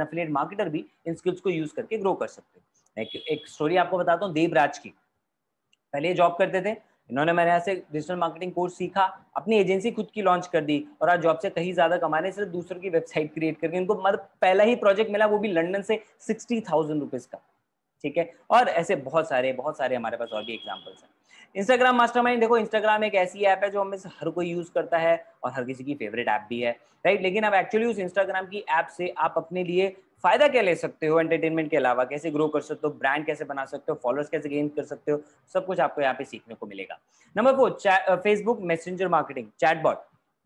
एफिलिएट मार्केटर भी इन स्किल्स को यूज करके ग्रो कर सकते हो। एक स्टोरी आपको बताता हूँ देवराज की। पहले जॉब करते थे, इन्होंने मेरे यहाँ से डिजिटल मार्केटिंग कोर्स सीखा, अपनी एजेंसी खुद की लॉन्च कर दी और आज जॉब से कहीं ज्यादा कमा रहे हैं सिर्फ दूसरों की वेबसाइट क्रिएट करके। इनको मतलब पहला ही प्रोजेक्ट मिला, वो भी लंदन से 60,000 रुपीज का, ठीक है। और ऐसे बहुत सारे हमारे पास और भी एग्जांपल्स हैं। इंस्टाग्राम मास्टरमाइंड, देखो इंस्टाग्राम एक ऐसी ऐप है जो हमें से हर कोई यूज करता है और हर किसी की फेवरेट ऐप भी है, राइट। लेकिन अब एक्चुअली उस इंस्टाग्राम की ऐप से आप अपने लिए फायदा क्या ले सकते हो, एंटरटेनमेंट के अलावा कैसे ग्रो कर सकते हो, ब्रांड कैसे बना सकते हो, फॉलोअर्स कैसे गेन कर सकते हो, सब कुछ आपको यहाँ पे सीखने को मिलेगा। Number 4, Facebook messenger marketing, chatbot.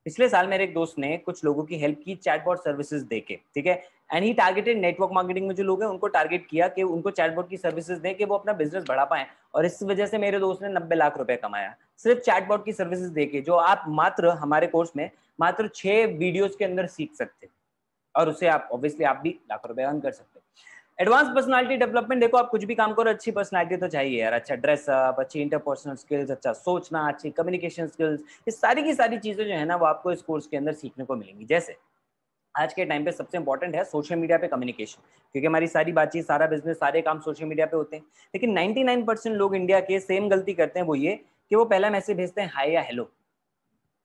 पिछले साल मेरे एक दोस्त ने कुछ लोगों की हेल्प की चैटबॉट सर्विसेज देके, ठीक है। And he targeted network marketing में जो लोग हैं उनको टारगेट किया कि उनको चैटबॉट की सर्विसेज दें कि वो अपना बिजनेस बढ़ा पाएं। और इस वजह से मेरे दोस्त ने 90 लाख रुपए कमाया सिर्फ चैटबॉट की सर्विसेज देके, जो आप मात्र हमारे कोर्स में मात्र 6 वीडियोस के अंदर सीख सकते हैं। और उससे आप ऑब्वियसली आप भी लाख रुपए अर्न कर सकते हैं। एडवांस पर्सनालिटी डेवलपमेंट, देखो आप कुछ भी काम करो, अच्छी पर्सनालिटी तो चाहिए यार, अच्छा ड्रेसअप, अच्छी इंटरपर्सनल स्किल्स, अच्छा सोचना, अच्छी कम्युनिकेशन स्किल्स, ये सारी की सारी चीजें जो है ना वो आपको इस कोर्स के अंदर सीखने को मिलेंगी। जैसे आज के टाइम पे सबसे इंपॉर्टेंट है सोशल मीडिया पे कम्युनिकेशन, क्योंकि हमारी सारी बातचीत, सारा बिजनेस, सारे काम सोशल मीडिया पे होते हैं। लेकिन 99% लोग इंडिया के सेम गलती करते हैं, वो ये कि वो पहला मैसेज भेजते हैं हाय या हेलो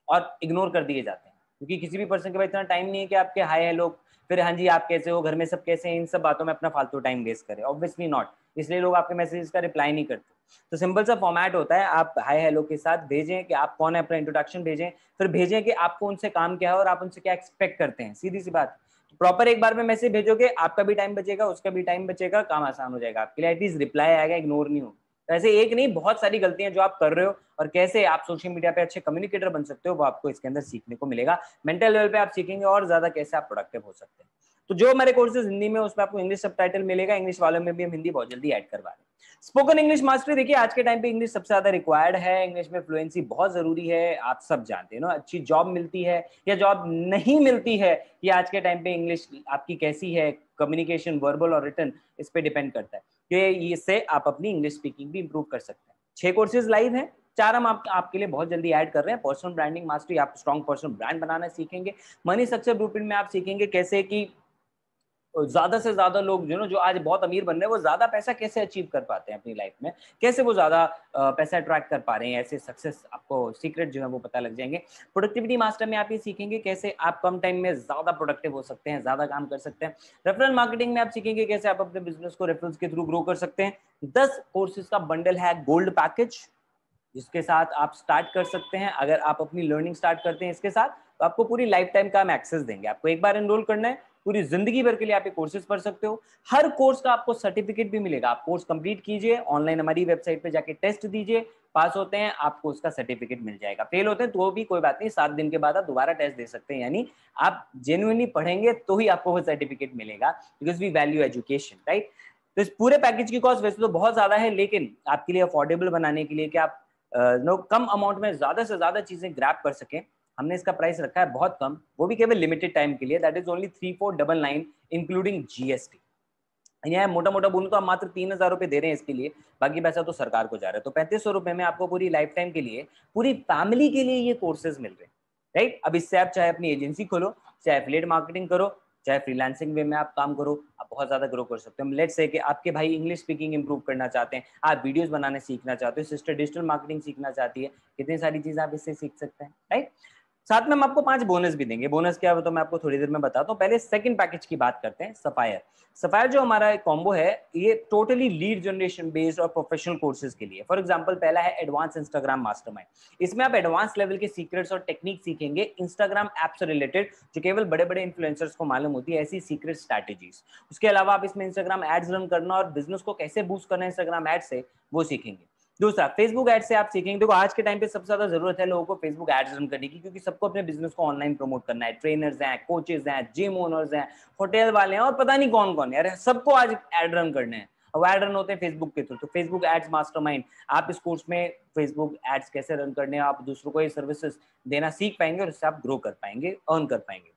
और इग्नोर कर दिए जाते हैं, क्योंकि किसी भी पर्सन के पास इतना टाइम नहीं है कि आपके हाय हेलो, फिर हाँ जी आप कैसे हो, घर में सब कैसे हैं, इन सब बातों में अपना फालतू टाइम वेस्ट करें, ऑब्वियसली नॉट। इसलिए लोग आपके मैसेजेस का रिप्लाई नहीं करते। तो सिंपल सा फॉर्मेट होता है, आप हाय हेलो के साथ भेजें कि आप कौन है, अपना इंट्रोडक्शन भेजें, फिर भेजें कि आपको उनसे काम क्या है और आप उनसे क्या एक्सपेक्ट करते हैं, सीधी सी बात। प्रॉपर एक बार में मैसेज भेजोगे, आपका भी टाइम बचेगा, उसका भी टाइम बचेगा, काम आसान हो जाएगा आपके लिए, एटलीस्ट रिप्लाई आएगा, इग्नोर नहीं हो। तो ऐसे एक नहीं बहुत सारी गलतियां जो आप कर रहे हो और कैसे आप सोशल मीडिया पे अच्छे कम्युनिकेटर बन सकते हो, वो आपको इसके अंदर सीखने को मिलेगा। मेंटल लेवल पे आप सीखेंगे और ज्यादा कैसे आप प्रोडक्टिव हो सकते हैं। तो जो हमारे कोर्सेज हिंदी में, उसमें आपको इंग्लिश सबटाइटल मिलेगा, इंग्लिश वालों में भी हम हिंदी बहुत जल्दी ऐड करवा रहे हैं। स्पोकन इंग्लिश मास्टरी, देखिए आज के टाइम पे इंग्लिश सबसे ज्यादा रिक्वायर्ड है, इंग्लिश में फ्लुएंसी बहुत जरूरी है, आप सब जानते हैं ना। अच्छी जॉब मिलती है या जॉब नहीं मिलती है, ये आज के टाइम पे इंग्लिश आपकी कैसी है, कम्युनिकेशन वर्बल और रिटन, इस पे डिपेंड करता है कि इससे आप अपनी इंग्लिश स्पीकिंग भी इंप्रूव कर सकते हैं। 6 कोर्सेज लाइव हैं, 4 हम आपके लिए बहुत जल्दी ऐड कर रहे हैं। पर्सनल ब्रांडिंग मास्टरी, आप स्ट्रॉन्ग पर्सनल ब्रांड बनाना सीखेंगे। मनी सक्सेस ब्लूप्रिंट में आप सीखेंगे कैसे कि ज्यादा से ज्यादा लोग जो आज बहुत अमीर बन रहे हैं, वो ज्यादा पैसा कैसे अचीव कर पाते हैं अपनी लाइफ में, कैसे वो ज्यादा पैसा अट्रैक्ट कर पा रहे हैं, ऐसे सक्सेस आपको सीक्रेट जो है वो पता लग जाएंगे। प्रोडक्टिविटी मास्टर में आप ये सीखेंगे कैसे आप कम टाइम में ज्यादा प्रोडक्टिव हो सकते हैं, ज्यादा काम कर सकते हैं। रेफरल मार्केटिंग में आप सीखेंगे कैसे आप अपने बिजनेस को रेफरल्स के थ्रू ग्रो कर सकते हैं। 10 कोर्सेज का बंडल है गोल्ड पैकेज, जिसके साथ आप स्टार्ट कर सकते हैं। अगर आप अपनी लर्निंग स्टार्ट करते हैं इसके साथ, तो आपको पूरी लाइफ टाइम का हम एक्सेस देंगे। आपको एक बार एनरोल करना है, पूरी जिंदगी भर के लिए आप ये कोर्सेज पढ़ सकते हो। हर कोर्स का आपको सर्टिफिकेट भी मिलेगा। आप कोर्स कंप्लीट कीजिए, ऑनलाइन हमारी वेबसाइट पे जाके टेस्ट दीजिए, पास होते हैं आपको उसका सर्टिफिकेट मिल जाएगा, फेल होते हैं तो भी कोई बात नहीं, 7 दिन के बाद आप दोबारा टेस्ट दे सकते हैं। यानी आप जेन्युइनली पढ़ेंगे तो ही आपको वो सर्टिफिकेट मिलेगा, because we value education, right. तो इस पूरे पैकेज की कॉस्ट वैसे तो बहुत ज्यादा है, लेकिन आपके लिए अफोर्डेबल बनाने के लिए कि आप कम अमाउंट में ज्यादा से ज्यादा चीजें ग्रैब कर सकें, हमने इसका प्राइस रखा है बहुत कम, वो भी केवल लिमिटेड टाइम के लिए, that is only 3499 including GST. यहाँ मोटा मोटा बोलूं तो आप मात्र 3000 रुपए दे रहे हैं इसके लिए, बाकी पैसा तो सरकार को जा रहा है। तो 3500 रुपए में आपको पूरी लाइफ टाइम के लिए, पूरी फैमिली के लिए ये कोर्सेज मिल रहे हैं, राइट। अब इससे आप चाहे अपनी एजेंसी खोलो, चाहे एफिलिएट मार्केटिंग करो, चाहे फ्रीलांसिंग वे में आप काम करो, आप बहुत ज्यादा ग्रो कर सकते हो। लेट्स से कि आपके भाई इंग्लिश स्पीकिंग इंप्रूव करना चाहते हैं, आप वीडियोस बनाने सीखना चाहते हो, सिस्टर डिजिटल मार्केटिंग सीखना चाहती है, कितनी सारी चीजें आप इससे सीख सकते हैं, राइट। साथ में हम आपको 5 बोनस भी देंगे। बोनस क्या है तो मैं आपको थोड़ी देर में बताता हूँ। पहले सेकंड पैकेज की बात करते हैं, सफायर। सफायर जो हमारा एक कॉम्बो है, ये टोटली लीड जनरेशन बेस्ड और प्रोफेशनल कोर्सेज के लिए। फॉर एग्जांपल पहला है एडवांस इंस्टाग्राम मास्टरमाइंड। इसमें आप एडवांस लेवल के सीक्रेट्स और टेक्निक सीखेंगे इंस्टाग्राम ऐप से रिलेटेड, जो केवल बड़े बड़े इन्फ्लुएंसर्स को मालूम होती है, ऐसी सीक्रेट स्ट्रैटेजीज। उसके अलावा आप इसमें इंस्टाग्राम एड्स रन करना और बिजनेस को कैसे बूस्ट करना है इंस्टाग्राम एड से, वो सीखेंगे। दूसरा, फेसबुक एड से आप सीखेंगे। देखो आज के टाइम पे सबसे ज्यादा जरूरत है लोगों को फेसबुक एड्स रन करने की, क्योंकि सबको अपने बिजनेस को ऑनलाइन प्रमोट करना है। ट्रेनर्स हैं, कोचेस हैं, जिम ओनर्स हैं, होटल वाले हैं और पता नहीं कौन कौन है, सबको आज एड रन करने हैं। अब एड रन होते हैं फेसबुक के थ्रू, तो फेसबुक एड्स मास्टरमाइंड, आप इस कोर्स में फेसबुक एड्स कैसे रन करने हैं, आप दूसरों को ये सर्विसेज देना सीख पाएंगे और इससे आप ग्रो कर पाएंगे, अर्न कर पाएंगे।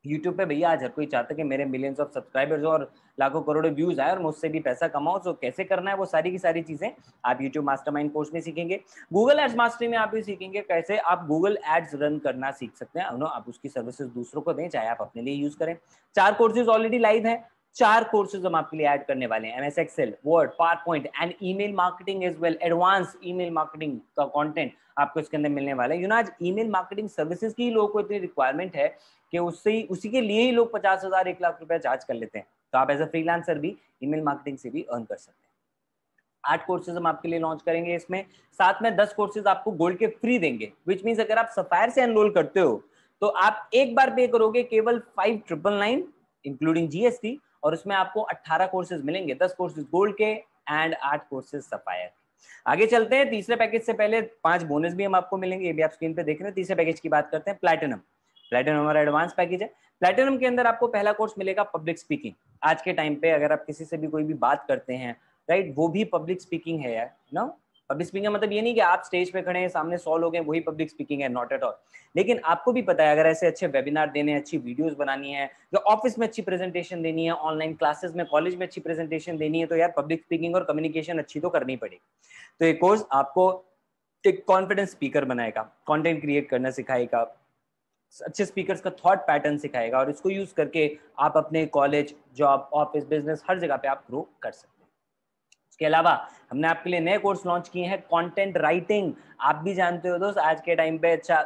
यूट्यूब पे भैया आज हर कोई चाहता है कि मेरे मिलियंस ऑफ सब्सक्राइबर्स और लाखों करोड़ों व्यूज आए और मुझसे भी पैसा कमाओ। तो कैसे करना है वो सारी की सारी चीजें आप यूट्यूब मास्टरमाइंड कोर्स में सीखेंगे। गूगल एड्स मास्टरी में आप भी सीखेंगे कैसे आप गूगल एड्स रन करना सीख सकते हैं, आप उसकी सर्विसेज दूसरों को दें, चाहे आप अपने लिए यूज करें। 4 कोर्सेज ऑलरेडी लाइव है, 4 कोर्सेज हम आपके लिए ऐड करने वाले हैं। MS Excel, Word, PowerPoint and email marketing as well. Advance email marketing का कंटेंट आपको इसके अंदर मिलने वाला है। आज ईमेल मार्केटिंग सर्विसेज की लोगों को इतनी रिक्वायरमेंट है कि उससे उसी के लिए ही लोग 50,000 1 लाख रुपया चार्ज कर लेते हैं। तो आप एज अ फ्रीलांसर भी ईमेल मार्केटिंग से भी अर्न कर सकते हैं। 8 कोर्सेज हम आपके लिए लॉन्च करेंगे इसमें, साथ में 10 कोर्सेज आपको गोल्ड के फ्री देंगे, विच मींस अगर आप सफायर से एनरोल करते हो तो आप एक बार पे करोगे केवल 5,999 इंक्लूडिंग जीएसटी, और उसमें आपको 18 कोर्सेज मिलेंगे, 10 कोर्सेज गोल्ड के एंड 8 कोर्सेज सफायर। आगे चलते हैं, तीसरे पैकेज से पहले 5 बोनस भी हम आपको मिलेंगे, ये भी आप स्क्रीन पे देख रहे हैं। तीसरे पैकेज की बात करते हैं, प्लैटिनम। प्लैटिनम हमारा एडवांस पैकेज है। प्लैटिनम के अंदर आपको पहला कोर्स मिलेगा पब्लिक स्पीकिंग। आज के टाइम पे अगर आप किसी से भी कोई भी बात करते हैं, राइट, वो भी पब्लिक स्पीकिंग है यार, ना। पब्लिक स्पीकिंग मतलब ये नहीं कि आप स्टेज पे खड़े हैं, सामने 100 लोग हैं, वही पब्लिक स्पीकिंग है, नॉट एट ऑल। लेकिन आपको भी पता है अगर ऐसे अच्छे वेबिनार देने हैं, अच्छी वीडियोस बनानी है, या ऑफिस में अच्छी प्रेजेंटेशन देनी है, ऑनलाइन क्लासेस में, कॉलेज में अच्छी प्रेजेंटेशन देनी है, तो यार पब्लिक स्पीकिंग और कम्युनिकेशन अच्छी तो करनी पड़ेगी। तो ये कोर्स आपको एक कॉन्फिडेंस स्पीकर बनाएगा, कंटेंट क्रिएट करना सिखाएगा, अच्छे स्पीकर्स का थॉट पैटर्न सिखाएगा, और इसको यूज करके आप अपने कॉलेज, जॉब, ऑफिस, बिजनेस हर जगह पे आप ग्रो कर सकते हैं। इसके अलावा हमने आपके लिए नए कोर्स लॉन्च किए हैं, कंटेंट राइटिंग। आप भी जानते हो दोस्त आज के टाइम पे अच्छा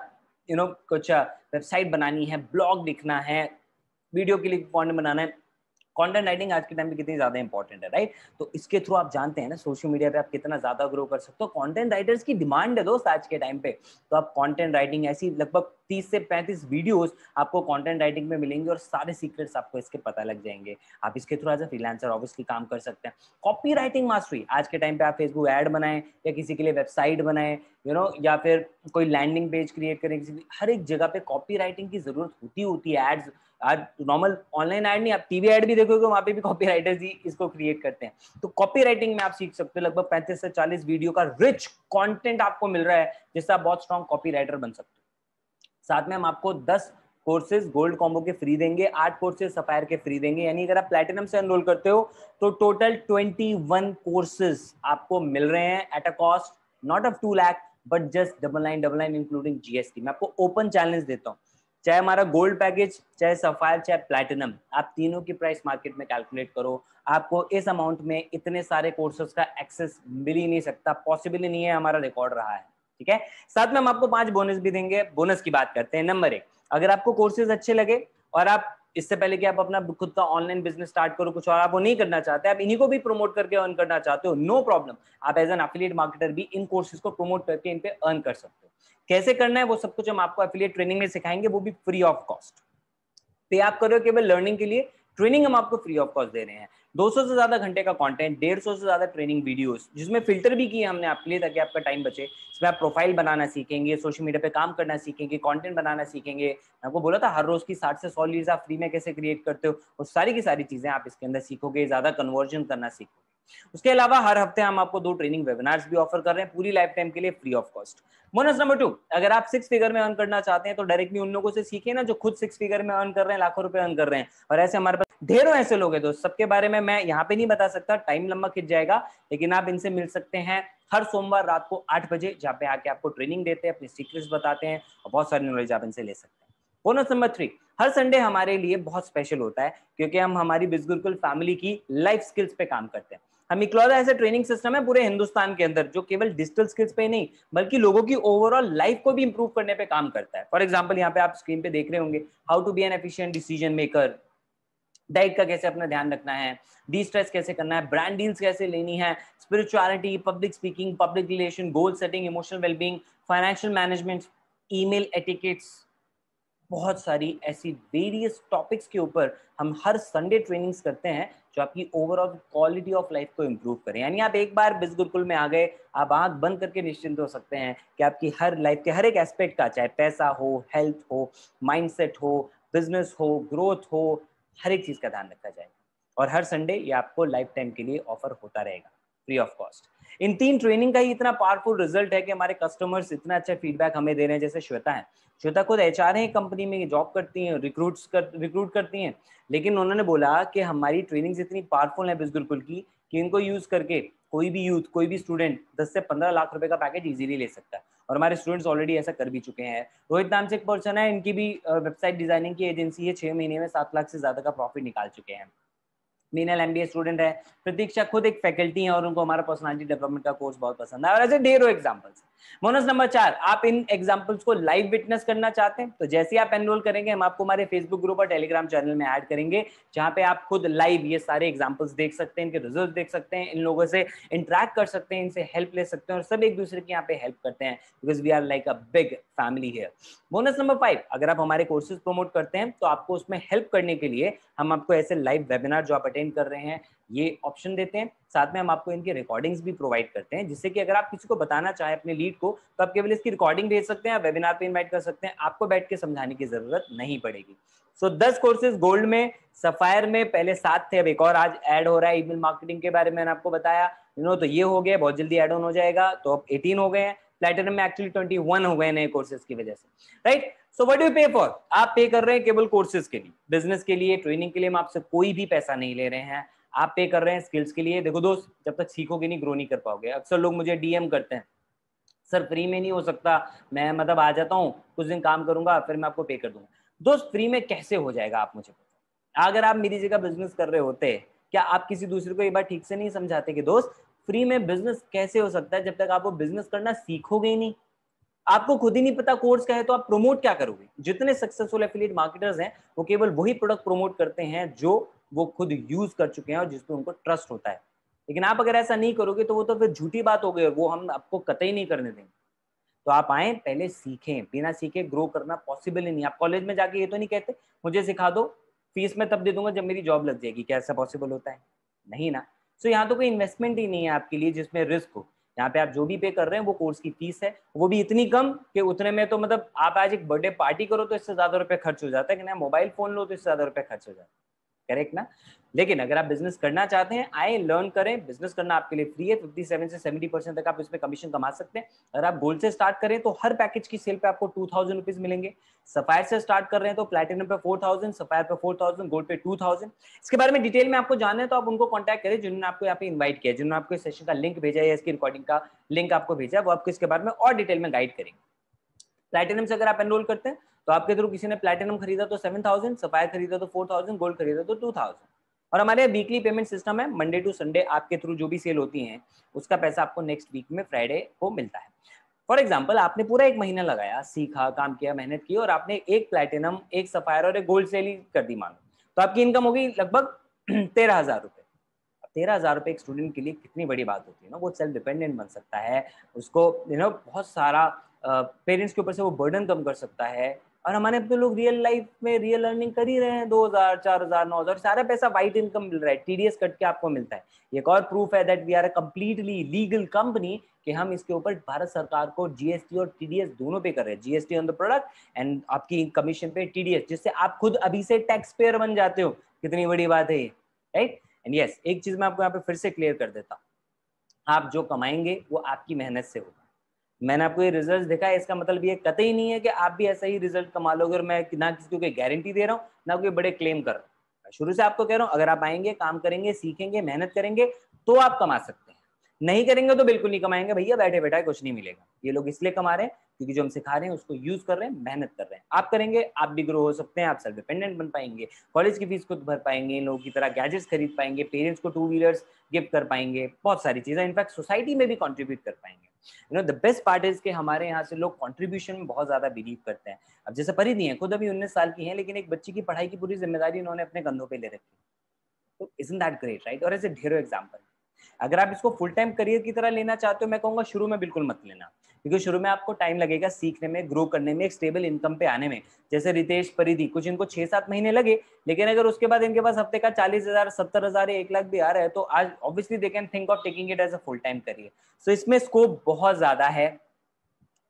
कुछ वेबसाइट बनानी है, ब्लॉग लिखना है, वीडियो के लिए कंटेंट बनाना है, कंटेंट राइटिंग आज के टाइम पे कितनी ज्यादा इंपॉर्टेंट है, राइट। तो इसके थ्रू आप जानते हैं ना सोशल मीडिया पे आप कितना ज्यादा ग्रो कर सकते हो। कंटेंट राइटर्स की डिमांड है दोस्त आज के टाइम पे। तो आप कंटेंट राइटिंग, ऐसी लगभग 30 से 35 वीडियोस आपको कंटेंट राइटिंग में मिलेंगे और सारे सीक्रेट्स आपको इसके पता लग जाएंगे। आप इसके through as a freelancer obviously काम कर सकते हैं। कॉपी राइटिंग मास्टरी, आज के टाइम पे आप फेसबुक ऐड बनाएं या किसी के लिए वेबसाइट बनाएं, या फिर कोई लैंडिंग पेज क्रिएट करें, हर एक जगह पे कॉपी राइटिंग की जरूरत होती है। एड्स, आज नॉर्मल ऑनलाइन ऐड नहीं, आप टीवी ऐड भी देखोगे वहां पे भी कॉपी राइटर्स ही इसको क्रिएट करते हैं। तो कॉपी राइटिंग में आप सीख सकते हो, लगभग 35 से 40 वीडियो का रिच कंटेंट आपको मिल रहा है, जिससे आप बहुत स्ट्रॉन्ग कॉपी राइटर बन सकते हो। साथ में हम आपको 10 कोर्सेज गोल्ड कॉम्बो के फ्री देंगे, 8 कोर्सेज सफायर के फ्री देंगे। यानी अगर आप प्लैटिनम से एनरोल करते हो तो टोटल 21 कोर्सेज आपको मिल रहे हैं at a cost not of 2 lakh but just 9999 including GST. मैं आपको ओपन चैलेंज देता हूँ, चाहे हमारा गोल्ड पैकेज, चाहे सफायर, चाहे प्लैटिनम, आप तीनों की प्राइस मार्केट में कैलकुलेट करो, आपको इस अमाउंट में इतने सारे कोर्सेज का एक्सेस मिल ही नहीं सकता, पॉसिबल ही नहीं है, हमारा रिकॉर्ड रहा है, ठीक है। साथ में हम आपको 5 बोनस भी देंगे। बोनस की बात करते हैं। नंबर 1, अगर आपको कोर्सेज अच्छे लगे और आप इससे पहले कि आप अपना खुद का ऑनलाइन बिजनेस स्टार्ट करो कुछ और आप वो नहीं करना चाहते, आप इन्हीं को भी प्रमोट करके अर्न करना चाहते हो, नो प्रॉब्लम, आप एज एन एफिलिएट मार्केटर भी इन कोर्सेज को प्रमोट करके इन पे अर्न कर सकते हो। कैसे करना है वो सब कुछ हम आपको एफिलिएट ट्रेनिंग में सिखाएंगे, वो भी फ्री ऑफ कॉस्ट। पे आप करो केवल लर्निंग के लिए, ट्रेनिंग हम आपको फ्री ऑफ कॉस्ट दे रहे हैं। 200 से ज्यादा घंटे का कंटेंट, 150 से ज्यादा ट्रेनिंग वीडियोस, जिसमें फिल्टर भी किए हमने आपके लिए ताकि आपका टाइम बचे। इसमें आप प्रोफाइल बनाना सीखेंगे, सोशल मीडिया पे काम करना सीखेंगे, कंटेंट बनाना सीखेंगे। मैं आपको बोला था हर रोज की 60 से 100 लीड्स आप फ्री में कैसे क्रिएट करते हो, वो सारी की सारी चीजें आप इसके अंदर सीखोगे, ज्यादा कन्वर्जन करना सीखोगे। उसके अलावा हर हफ्ते हम आपको 2 ट्रेनिंग वेबिनार्स भी ऑफर कर रहे हैं पूरी लाइफ टाइम के लिए free of cost. Bonus number 2, अगर आप 6 फिगर में अर्न करना चाहते हैं तो डायरेक्टली उन लोगों से सीखिए ना जो खुद 6 फिगर में अर्न कर रहे हैं, लाखों रुपए अर्न कर रहे हैं। और ऐसे हमारे पास ढेरों ऐसे लोग हैं दोस्त, सबके बारे में मैं यहाँ पे नहीं बता सकता, टाइम लंबा खिंच जाएगा। लेकिन आप इनसे मिल सकते हैं हर सोमवार रात को 8 बजे, जहाँ पे आके आपको ट्रेनिंग देते हैं, अपनी सीक्रेट्स बताते हैं और बहुत सारी नॉलेज आप इनसे ले सकते हैं। बोनस नंबर 3, हर संडे हमारे लिए बहुत स्पेशल होता है क्योंकि हम हमारी बिजगुरुकुल फैमिली की लाइफ स्किल्स पे काम करते हैं। हम इकलौता ऐसा ट्रेनिंग सिस्टम है पूरे हिंदुस्तान के अंदर जो केवल डिजिटल स्किल्स पे नहीं बल्कि लोगों की ओवरऑल लाइफ को भी इंप्रूव करने पे काम करता है। फॉर एग्जांपल यहाँ पे आप स्क्रीन पे देख रहे होंगे, how to be an efficient decision maker, diet का कैसे अपना ध्यान रखना है, डी स्ट्रेस कैसे करना है, ब्रांड डील्स कैसे लेनी है, spirituality, public speaking, public relation, goal setting, emotional wellbeing, financial management, email etiquettes, बहुत सारी ऐसी वेरियस टॉपिक्स के ऊपर हम हर संडे ट्रेनिंग्स करते हैं जो आपकी ओवरऑल क्वालिटी ऑफ लाइफ को इंप्रूव करें। यानी आप एक बार बिज गुरुकुल में आ गए, आप आंख बंद करके निश्चिंत हो सकते हैं कि आपकी हर लाइफ के हर एक एस्पेक्ट का, चाहे पैसा हो, हेल्थ हो, माइंडसेट हो, बिजनेस हो, ग्रोथ हो, हर एक चीज का ध्यान रखा जाएगा। और हर संडे ये आपको लाइफ टाइम के लिए ऑफर होता रहेगा free of cost. In 3 training का ही इतना पावरफुल रिजल्ट है कि हमारे कस्टमर्स इतना अच्छा फीडबैक हमें दे रहे हैं। जैसे श्वेता है, श्वेता खुद एचआर है, कंपनी में जॉब करती हैं, रिक्रूट करती हैं, लेकिन उन्होंने बोला कि हमारी ट्रेनिंग्स इतनी पावरफुल है बिज गुरुकुल की कि इनको यूज करके कोई भी यूथ, कोई भी स्टूडेंट 10 से 15 लाख रुपए का पैकेज इजीली ले सकता है। और हमारे स्टूडेंट्स ऑलरेडी ऐसा कर भी चुके हैं। रोहित नाम से एक पर्सन है, इनकी भी वेबसाइट डिजाइनिंग की एजेंसी है, 6 महीने में 7 लाख से ज्यादा का प्रॉफिट निकाल चुके हैं। मीनल एमबीए स्टूडेंट है, प्रतीक्षा खुद एक फैकल्टी है और उनको हमारा पर्सनालिटी डेवलपमेंट का कोर्स बहुत पसंद है। और ऐसे ढेरों एग्जांपल्स। बोनस नंबर 4, आप इन एग्जांपल्स को लाइव विटनेस करना चाहते हैं तो जैसे आप एनरोल करेंगे हम आपको हमारे फेसबुक ग्रुप और टेलीग्राम चैनल में ऐड करेंगे, जहां पे आप खुद लाइव ये सारे एग्जांपल्स देख सकते हैं, इनके रिजल्ट देख सकते हैं, इन लोगों से इंटरेक्ट कर सकते हैं, इनसे हेल्प ले सकते हैं और सब एक दूसरे की यहाँ पे हेल्प करते हैं because we are like a big family here. Bonus number 5, अगर आप हमारे कोर्सेज प्रमोट करते हैं तो आपको उसमें हेल्प करने के लिए हम आपको ऐसे लाइव वेबिनार जो आप अटेंड कर रहे हैं ये ऑप्शन देते हैं। साथ में हम आपको इनकी रिकॉर्डिंग्स भी प्रोवाइड करते हैं, जिससे कि अगर आप किसी को बताना चाहें अपने लीड को तो आप केवल इसकी रिकॉर्डिंग भेज सकते हैं, वेबिनार पे इनवाइट कर सकते हैं, आपको बैठ के समझाने की जरूरत नहीं पड़ेगी। सो 10 कोर्सेज गोल्ड में, सफायर में पहले 7 थे, अब एक और आज ऐड हो रहा है। ईमेल मार्केटिंग के बारे में मैंने आपको बताया, तो ये हो गया, बहुत जल्दी ऐड ऑन हो जाएगा, तो अब 18 हो गए हैं। प्लैटिनम में एक्चुअली 21 हो गए नए कोर्सेज की वजह से, right. So what do you पे फॉर? आप पे कर रहे हैं केवल कोर्सेज के लिए, बिजनेस के लिए, ट्रेनिंग के लिए हम आपसे कोई भी पैसा नहीं ले रहे हैं। आप पे कर रहे हैं स्किल्स के लिए। देखो दोस्त, जब तक सीखोगे नहीं ग्रो नहीं कर पाओगे। अक्सर लोग मुझे डीएम करते हैं, सर फ्री में नहीं हो सकता, मैं मतलब आ जाता हूँ, कुछ दिन काम करूंगा फिर मैं आपको पे कर दूंगा। दोस्त फ्री में कैसे हो जाएगा आप मुझे बताओ। अगर आप मेरी जगह बिजनेस कर रहे होते, क्या आप किसी दूसरे को एक बार ठीक से नहीं समझाते कि दोस्त फ्री में बिजनेस कैसे हो सकता है जब तक आप वो बिजनेस करना सीखोगे ही नहीं। आपको खुद ही नहीं पता कोर्स क्या है तो आप प्रमोट क्या करोगे। जितने सक्सेसफुल एफिलिएट मार्केटर्स हैं वो केवल वही प्रोडक्ट प्रमोट करते हैं जो वो खुद यूज कर चुके हैं और जिस पे उनको ट्रस्ट होता है। लेकिन आप अगर ऐसा नहीं करोगे तो वो तो फिर झूठी बात हो गई और वो हम आपको कतई नहीं करने देंगे। तो आप आए, पहले सीखें। बिना सीखे ग्रो करना पॉसिबल ही नहीं। आप कॉलेज में जाके ये तो नहीं कहते मुझे सिखा दो, फीस मैं तब दे दूंगा जब मेरी जॉब लग जाएगी। क्या ऐसा पॉसिबल होता है? नहीं ना। सो यहाँ तो कोई इन्वेस्टमेंट ही नहीं है आपके लिए जिसमें रिस्क हो। यहाँ पे आप जो भी पे कर रहे हैं वो कोर्स की फीस है, वो भी इतनी कम कि उतने में तो मतलब आप आज एक बर्थडे पार्टी करो तो इससे ज्यादा रुपए खर्च हो जाता है, कि ना मोबाइल फोन लो तो इससे ज्यादा रुपए खर्च हो जाता है। करेक्ट ना? लेकिन अगर आप बिजनेस करना चाहते हैं, आए लर्न करें। बिजनेस करना आपके लिए फ्री है। 57 से 70% तक आप इसमें कमीशन कमा सकते हैं। अगर आप गोल्ड से स्टार्ट करें तो हर पैकेज की सेल पे आपको 2000 रुपीज मिलेंगे। सफायर से स्टार्ट कर रहे हैं तो प्लैटिनम पे 4000, सफायर पे 4000, गोल्ड पे 2000। इसके बारे में डिटेल में आपको जानना है तो आप उनको कॉन्टैक्ट करें जिन्होंने आपको यहाँ पे इन्वाइट किया, जिन्होंने आपको इस सेशन का लिंक भेजा या इसकी रिकॉर्डिंग का लिंक आपको भेजा, वो आपको इसके बारे में और डिटेल में गाइड करेंगे। प्लैटिनम से अगर आप एनरोल करते हैं तो आपके थ्रू किसी ने प्लैटिनम खरीदा तो 7000, सफायर खरीदा तो 4000, गोल्ड खरीदा तो 2000। और हमारे वीकली पेमेंट सिस्टम है, मंडे टू संडे आपके थ्रू जो भी सेल होती है उसका पैसा आपको नेक्स्ट वीक में फ्राइडे को मिलता है। फॉर एग्जाम्पल, आपने पूरा 1 महीना लगाया, सीखा, काम किया, मेहनत की और आपने एक प्लैटिनम, एक सफायर और एक गोल्ड सेल ही कर दी मानो, तो आपकी इनकम होगी लगभग 13,000 रुपए। 13,000 रुपए एक स्टूडेंट के लिए कितनी बड़ी बात होती है ना। वो सेल्फ डिपेंडेंट बन सकता है, उसको बहुत सारा पेरेंट्स के ऊपर से वो बर्डन कम कर सकता है, और हमारे अब तो लोग रियल लाइफ में रियल अर्निंग कर ही रहे हैं, 2000 4000 9000, सारा पैसा वाइट इनकम मिल रहा है, टीडीएस कट के आपको मिलता है। एक और प्रूफ है that we are a completely legal company, कि हम इसके ऊपर भारत सरकार को जीएसटी और टीडीएस दोनों पे कर रहे हैं, GST on the product and आपकी कमीशन पे टीडीएस, जिससे आप खुद अभी से टैक्स पेयर बन जाते हो। कितनी बड़ी बात है ये, राइट। एंड यस, एक चीज मैं आपको यहाँ पे फिर से क्लियर कर देता हूँ, आप जो कमाएंगे वो आपकी मेहनत से होगा। मैंने आपको ये रिजल्ट देखा है, इसका मतलब ये कतई नहीं है कि आप भी ऐसा ही रिजल्ट कमा लोगे, और मैं ना किसी को कोई गारंटी दे रहा हूँ ना कोई बड़े क्लेम कर रहा हूँ। शुरू से आपको कह रहा हूँ, अगर आप आएंगे, काम करेंगे, सीखेंगे, मेहनत करेंगे तो आप कमा सकते हैं, नहीं करेंगे तो बिल्कुल नहीं कमाएंगे भैया, बैठे बैठा कुछ नहीं मिलेगा। ये लोग इसलिए कमा रहे हैं क्योंकि जो हम सिखा रहे हैं उसको यूज कर रहे हैं, मेहनत कर रहे हैं। आप करेंगे, आप भी ग्रो हो सकते हैं, आप सेल्फ डिपेंडेंट बन पाएंगे, कॉलेज की फीस खुद भर पाएंगे, इन लोगों की तरह गैजेट्स खरीद पाएंगे, पेरेंट्स को 2 व्हीलर्स गिफ्ट कर पाएंगे, बहुत सारी चीजें, इनफैक्ट सोसाइटी में भी कंट्रीब्यूट कर पाएंगे। द बेस्ट पार्ट इज कि हमारे यहाँ से लोग कंट्रीब्यूशन में बहुत ज्यादा बिलीव करते हैं। अब जैसे परिधि है, खुद अभी 19 साल की हैं, लेकिन एक बच्ची की पढ़ाई की पूरी जिम्मेदारी इन्होंने अपने कंधों पे ले रखी। तो इजंट दैट ग्रेट, राइट। और ऐसे ढेरों एग्जाम्पल। अगर आप इसको फुल टाइम करियर की तरह लेना चाहते हो, मैं कहूंगा शुरू में बिल्कुल मत लेना, क्योंकि शुरू में आपको टाइम लगेगा सीखने में, ग्रो करने में, एक स्टेबल इनकम पे आने में। जैसे रितेश, परिधि, कुछ इनको 6-7 महीने लगे, लेकिन अगर उसके बाद इनके पास हफ्ते का 40,000 70,000 1 लाख भी आ रहा है, तो आज obviously they can think of taking it as a full time career. So इसमें स्कोप बहुत ज्यादा है,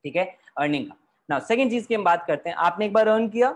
ठीक है, अर्निंग का। ना सेकंड चीज की हम बात करते हैं, आपने एक बार अर्न किया,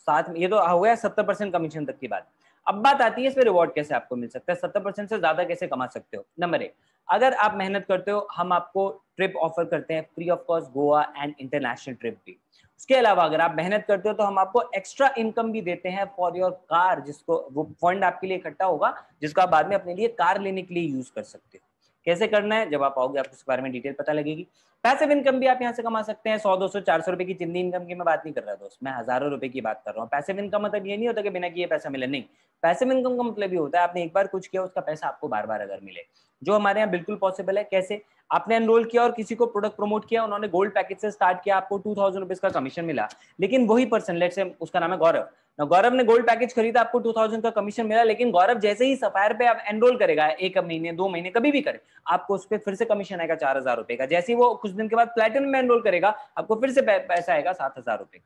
साथ में ये तो हो गया 70% कमीशन तक की बात। अब बात आती है इसमें रिवॉर्ड कैसे आपको मिल सकता है, 70% से ज्यादा कैसे कमा सकते हो। नंबर 1, अगर आप मेहनत करते हो, हम आपको ट्रिप ऑफर करते हैं, free of cost Goa and international trip भी। उसके अलावा अगर आप मेहनत करते हो तो हम आपको एक्स्ट्रा इनकम भी देते हैं फॉर योर कार, जिसको वो फंड आपके लिए इकट्ठा होगा, जिसको आप बाद में अपने लिए कार लेने के लिए यूज कर सकते हो। कैसे करना है, जब आप आओगे आपको इसके बारे में डिटेल पता लगेगी। पैसिव इनकम भी आप यहाँ से कमा सकते हैं, 100 200 400 रुपए की चिंदी इनकम की मैं बात नहीं कर रहा दोस्त, मैं हजारों रुपए की बात कर रहा हूँ। पैसिव इनकम मतलब ये नहीं होता कि बिना किए पैसा मिले, नहीं। पैसिव इनकम का मतलब ये होता है आपने एक बार कुछ किया, उसका पैसा आपको बार बार अगर मिले, जो हमारे यहाँ बिल्कुल पॉसिबल है। कैसे, आपने एनरोल किया और किसी को प्रोडक्ट प्रमोट किया, उन्होंने गोल्ड पैकेज से स्टार्ट किया, आपको 2000 रुपीज का कमीशन मिला, लेकिन वही पर्सन, लेट्स से उसका नाम है गौरव, गौरव ने गोल्ड पैकेज खरीदा, आपको 2000 का कमीशन मिला, लेकिन गौरव जैसे ही सफायर पे आप एनरोल करेगा, 1 महीने 2 महीने कभी भी करे, आपको उस पर फिर से कमीशन आएगा 4000 रुपए का। जैसे ही वो कुछ दिन के बाद प्लेटिनम में एनरोल करेगा, आपको फिर से पैसा आएगा 7000 रुपए का।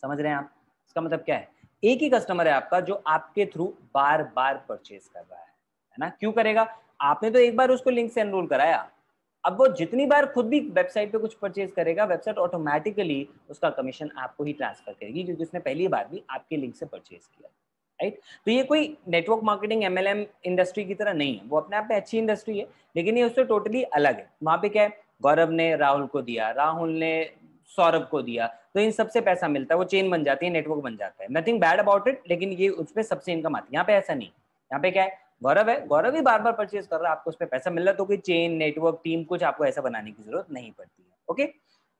समझ रहे हैं आप, इसका मतलब क्या है, एक ही कस्टमर है आपका जो आपके थ्रू बार बार परचेज कर रहा है ना। क्यों करेगा, आपने तो एक बार उसको लिंक से एनरोल कराया, अब वो जितनी बार खुद भी वेबसाइट पे कुछ परचेज करेगा, वेबसाइट ऑटोमेटिकली उसका कमीशन आपको ही ट्रांसफर करेगी, क्योंकि उसने पहली बार भी आपके लिंक से परचेज किया, राइट। तो ये कोई नेटवर्क मार्केटिंग एमएलएम इंडस्ट्री की तरह नहीं है, वो अपने आप में अच्छी इंडस्ट्री है, लेकिन ये उससे टोटली अलग है। वहां पे क्या है, गौरव ने राहुल को दिया, राहुल ने सौरभ को दिया, तो इन सबसे पैसा मिलता है, वो चेन बन जाती है, नेटवर्क बन जाता है, नथिंग बैड अबाउट इट, लेकिन ये उसमें सबसे इनकम आती है। यहाँ पे ऐसा नहीं, यहाँ पे क्या है, गौरव है, गौरव ही बार बार परचेज कर रहा है, आपको उस पर पैसा मिल रहा है, तो कोई चेन, नेटवर्क, टीम कुछ आपको ऐसा बनाने की जरूरत नहीं पड़ती है। ओके,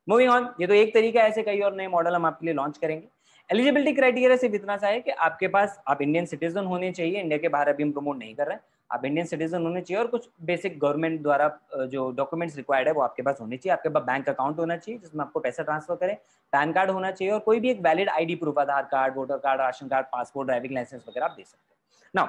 मूविंग ऑन, ये तो एक तरीका है, ऐसे कई और नए मॉडल हम आपके लिए लॉन्च करेंगे। एलिजिबिलिटी क्राइटेरिया सिर्फ इतना सा है कि आपके पास, आप इंडियन सिटीजन होने चाहिए, इंडिया के बाहर अभी हम प्रमोट नहीं कर रहे हैं, आप इंडियन सिटीजन होने चाहिए, और कुछ बेसिक गवर्नमेंट द्वारा जो डॉक्यूमेंट्स रिक्वायर्ड है वो आपके पास होने चाहिए। आपके पास बैंक अकाउंट होना चाहिए जिसमें आपको पैसा ट्रांसफर करें, पैन कार्ड होना चाहिए, और कोई भी एक valid ID proof, Aadhaar card, voter card, ration card, passport, driving licence वगैरह आप दे सकते हैं। नाउ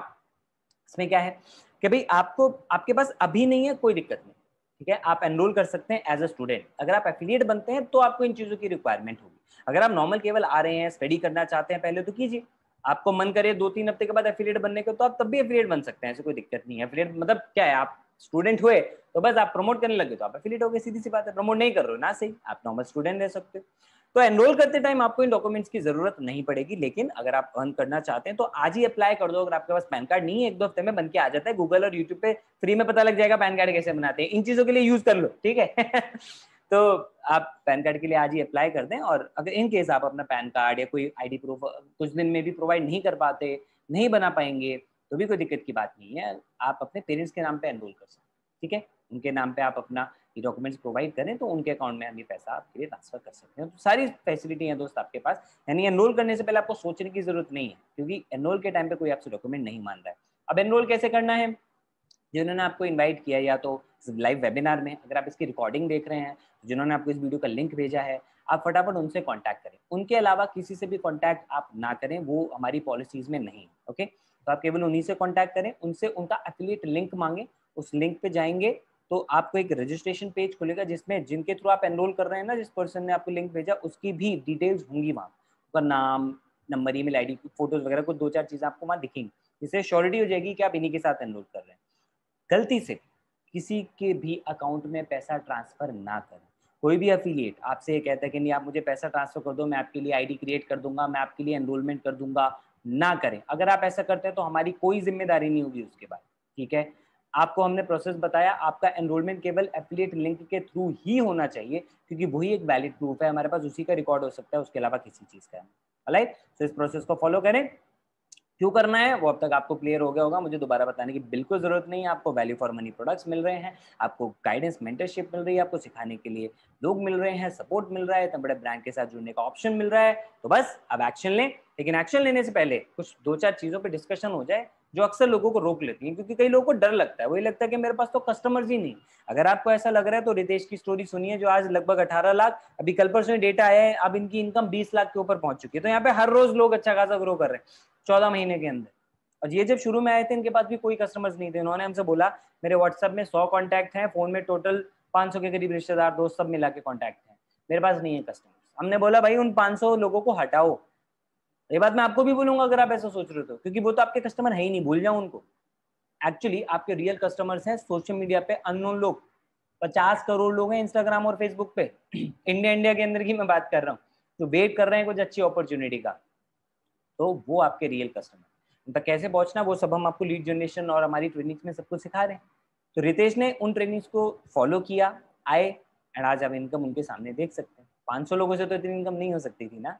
इसमें क्या है कि भाई आपको, आपके पास अभी नहीं है, कोई दिक्कत नहीं, ठीक है, आप एनरोल कर सकते हैं एज अ स्टूडेंट। अगर आप एफिलिएट बनते हैं तो आपको इन चीजों की रिक्वायरमेंट होगी। अगर आप नॉर्मल केवल आ रहे हैं, स्टडी करना चाहते हैं पहले, तो कीजिए, आपको मन करे 2-3 हफ्ते के बाद एफिलिएट बनने का, तो आप तब भी एफिलिएट बन सकते हैं, ऐसे कोई दिक्कत नहीं है। एफिलिएट मतलब क्या है, आप स्टूडेंट हुए तो बस आप प्रमोट करने लगे तो आप एफिलिएट हो गए, सीधी सी बात है। प्रमोट नहीं कर रहे हो ना, सही, आप नॉर्मल स्टूडेंट रह सकते हो। तो एनरोल करते टाइम आपको इन डॉक्यूमेंट्स की जरूरत नहीं पड़ेगी, लेकिन अगर आप अर्न करना चाहते हैं तो आज ही अप्लाई कर दो। अगर आपके पास पैन कार्ड नहीं है, 1-2 हफ्ते में बन के आ जाता है, गूगल और यूट्यूब पे फ्री में पता लग जाएगा पैन कार्ड कैसे बनाते हैं, इन चीजों के लिए यूज कर लो, ठीक है। तो आप पैन कार्ड के लिए आज ही अप्लाई कर दें, और अगर इन केस आप अपना पैन कार्ड या कोई आईडी प्रूफ कुछ दिन में भी प्रोवाइड नहीं कर पाते, नहीं बना पाएंगे, तो भी कोई दिक्कत की बात नहीं है, आप अपने पेरेंट्स के नाम पे एनरोल कर सकते हैं, ठीक है, उनके नाम पे आप अपना ये डॉक्यूमेंट्स प्रोवाइड करें, तो उनके अकाउंट में हम ये पैसा आपके लिए ट्रांसफर कर सकते हैं। तो सारी फैसिलिटी है दोस्त आपके पास, यानी एनरोल करने से पहले आपको सोचने की जरूरत नहीं है, क्योंकि एनरोल के टाइम पे कोई आपसे डॉक्यूमेंट नहीं मान रहा है। अब एनरोल कैसे करना है, जिन्होंने आपको इनवाइट किया, या तो लाइव वेबिनार में, अगर आप इसकी रिकॉर्डिंग देख रहे हैं, जिन्होंने आपको इस वीडियो का लिंक भेजा है, आप फटाफट उनसे कांटेक्ट करें। उनके अलावा किसी से भी कांटेक्ट आप ना करें, वो हमारी पॉलिसीज में नहीं, ओके। तो आप केवल उन्हीं से कांटेक्ट करें, उनसे उनका एफिलिएट लिंक मांगे, उस लिंक पे जाएंगे, तो आपको एक रजिस्ट्रेशन पेज खुलेगा जिसमें जिनके थ्रू आप एनरोल कर रहे हैं ना, जिस पर्सन ने आपको लिंक भेजा उसकी भी डिटेल्स होंगी वहाँ, उसका नाम, नंबर, ईमेल आईडी, फोटोज वगैरह, कुछ 2-4 चीजें आपको वहाँ दिखेंगी, जिससे श्योरिटी हो जाएगी कि आप इन्हीं के साथ एनरोल कर रहे हैं। गलती से किसी के भी अकाउंट में पैसा ट्रांसफर ना करें। कोई भी एफिलिएट आपसे ये कहता है कि नहीं आप मुझे पैसा ट्रांसफर कर दो, मैं आपके लिए आईडी क्रिएट कर दूंगा, मैं आपके लिए एनरोलमेंट कर दूंगा, ना करें। अगर आप ऐसा करते हैं तो हमारी कोई जिम्मेदारी नहीं होगी उसके बाद, ठीक है। आपको हमने प्रोसेस बताया, आपका एनरोलमेंट केवल एफिलिएट लिंक के थ्रू ही होना चाहिए, क्योंकि वही एक वैलिड प्रूफ है, हमारे पास उसी का रिकॉर्ड हो सकता है, उसके अलावा किसी चीज का। राइट, तो इस प्रोसेस को फॉलो करें। क्यों करना है वो अब तक आपको क्लियर हो गया होगा, मुझे दोबारा बताने की बिल्कुल जरूरत नहीं है। आपको वैल्यू फॉर मनी प्रोडक्ट्स मिल रहे हैं, आपको गाइडेंस मेंटरशिप मिल रही है, आपको सिखाने के लिए लोग मिल रहे हैं, सपोर्ट मिल रहा है, इतने बड़े ब्रांड के साथ जुड़ने का ऑप्शन मिल रहा है। तो बस अब एक्शन लें, लेकिन एक्शन लेने से पहले कुछ 2-4 चीजों पर डिस्कशन हो जाए जो अक्सर लोगों को रोक लेती है, क्योंकि कई लोगों को डर लगता है, वही लगता है कि मेरे पास तो कस्टमर्स ही नहीं। अगर आपको ऐसा लग रहा है तो रितेश की स्टोरी सुनिए, जो आज लगभग 18 लाख, अभी कल परसों डेटा आया है, अब इनकी इनकम 20 लाख के ऊपर पहुंच चुकी है। तो यहाँ पे हर रोज लोग अच्छा खासा ग्रो कर रहे हैं 14 महीने के अंदर। और ये जब शुरू में आए थे इनके पास भी कोई कस्टमर्स नहीं थे, इन्होंने हमसे बोला मेरे व्हाट्सएप में 100 कॉन्टैक्ट हैं, फोन में टोटल 500 के करीब रिश्तेदार दोस्त सब मिला के कॉन्टैक्ट हैं, मेरे पास नहीं है कस्टमर्स। हमने बोला भाई उन 500 लोगों को हटाओ। ये बात मैं आपको भी बोलूंगा अगर आप ऐसा सोच रहे हो तो, क्योंकि वो तो आपके कस्टमर है ही नहीं, भूल जाओ उनको। एक्चुअली आपके रियल कस्टमर्स हैं सोशल मीडिया पे अननोन लोग। 50 करोड़ लोग हैं इंस्टाग्राम और फेसबुक पे इंडिया के अंदर की मैं बात कर रहा हूँ, जो वेट कर रहे हैं कुछ अच्छी अपॉर्चुनिटी का। तो वो आपके रियल कस्टमर, उन तक कैसे पहुंचना वो सब हम आपको लीड जनरेशन और हमारी ट्रेनिंग्स में सब कुछ सिखा रहे हैं। तो रितेश ने उन ट्रेनिंग्स को फॉलो किया, आए, एंड आज आप इनकम उनके सामने देख सकते हैं। 500 लोगों से तो इतनी इनकम नहीं हो सकती थी ना,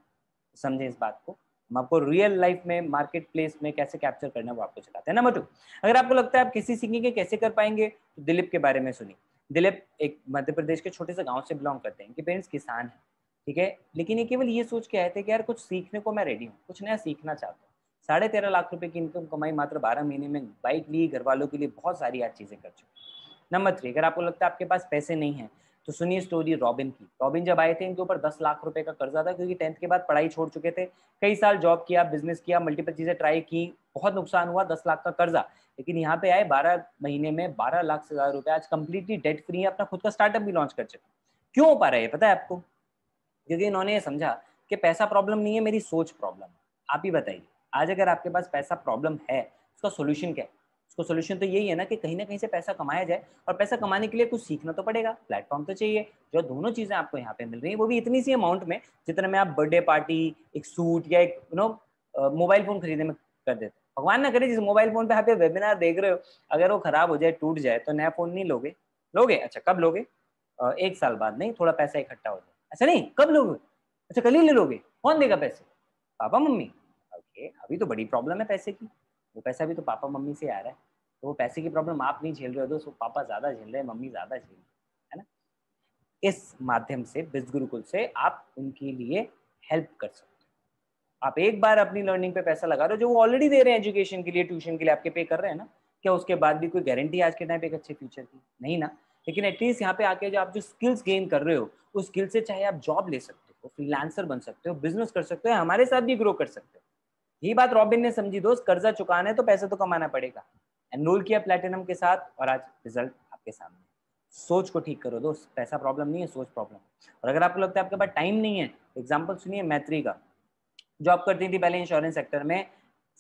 समझे इस बात को। हम आपको रियल लाइफ में मार्केट प्लेस में कैसे कैप्चर करना है वो आपको सिखाते हैं। नंबर 2, अगर आपको लगता है आप किसी सीखेंगे कैसे कर पाएंगे, तो दिलीप के बारे में सुनिए। दिलीप एक मध्य प्रदेश के छोटे से गांव से बिलोंग करते हैं, इनके पेरेंट्स किसान हैं, ठीक है, लेकिन ये केवल ये सोच के आए थे कि यार कुछ सीखने को मैं रेडी हूँ, कुछ नया सीखना चाहता हूँ। 13.5 लाख रुपए की इनकम कमाई मात्र 12 महीने में, बाइक ली, घर वालों के लिए बहुत सारी आज चीजें कर चुके। नंबर 3, अगर आपको लगता है आपके पास पैसे नहीं है तो सुनिए स्टोरी रॉबिन की। रॉबिन जब आए थे इनके ऊपर 10 लाख रुपए का कर्जा था, क्योंकि 10th के बाद पढ़ाई छोड़ चुके थे, कई साल जॉब किया, बिजनेस किया, मल्टीपल चीजें ट्राई की, बहुत नुकसान हुआ, 10 लाख का कर्जा। लेकिन यहाँ पे आए 12 महीने में 12 लाख से ज्यादा रुपए, आज कंप्लीटली डेट फ्री है, अपना खुद का स्टार्टअप भी लॉन्च कर चुके। क्यों हो पा रहा है पता है आपको? क्योंकि इन्होंने ये समझा कि पैसा प्रॉब्लम नहीं है, मेरी सोच प्रॉब्लम है। आप ही बताइए, आज अगर आपके पास पैसा प्रॉब्लम है, उसका सोल्यूशन क्या है? उसका सोल्यूशन तो यही है ना कि कहीं ना कहीं से पैसा कमाया जाए, और पैसा कमाने के लिए कुछ सीखना तो पड़ेगा, प्लेटफॉर्म तो चाहिए। जो दोनों चीजें आपको यहाँ पे मिल रही है वो भी इतनी सी अमाउंट में जितने में आप बर्थडे पार्टी, एक सूट या एक मोबाइल फोन खरीदने में कर देते। भगवान ना करे जिस मोबाइल फोन पे आप वेबिनार देख रहे हो अगर वो खराब हो जाए, टूट जाए, तो नया फोन नहीं लोगे? लोगे? अच्छा कब लोगे? 1 साल बाद नहीं, थोड़ा पैसा इकट्ठा हो जाए। अच्छा नहीं, कब लोगे? अच्छा कल ही ले लोगे? कौन देगा पैसे? Papa mummy? ओके, अभी तो बड़ी प्रॉब्लम है पैसे की, वो पैसा भी तो पापा मम्मी से आ रहा है। तो वो पैसे की प्रॉब्लम आप नहीं झेल रहे हो दोस्त, वो पापा ज्यादा झेल रहे हैं, मम्मी ज्यादा झेल रही है ना। इस माध्यम से बिज गुरुकुल से आप उनके लिए हेल्प कर सकते हो। आप एक बार अपनी लर्निंग पे पैसा लगा रहे हो, जो वो ऑलरेडी दे रहे हैं एजुकेशन के लिए, ट्यूशन के लिए आपके पे कर रहे हैं ना, क्या उसके बाद भी कोई गारंटी आज के टाइम पे एक अच्छे फ्यूचर की? नहीं ना। लेकिन एटलीस्ट यहाँ पे आके जो आप जो स्किल्स गेन कर रहे हो, उस स्किल से चाहे आप जॉब ले सकते हो, फ्रीलांसर बन सकते हो, बिजनेस कर सकते हो, हमारे साथ भी ग्रो कर सकते हो। यही बात रॉबिन ने समझी दोस्त, कर्जा चुकाना है तो पैसे तो कमाना पड़ेगा। एनरोल किया प्लेटिनम के साथ और आज रिजल्ट आपके सामने। सोच को ठीक करो दोस्त, पैसा प्रॉब्लम नहीं है, सोच प्रॉब्लम। और अगर आपको लगता है आपके पास टाइम नहीं है, एग्जाम्पल सुनिए मैत्री का। जॉब करती थी पहले इंश्योरेंस सेक्टर में,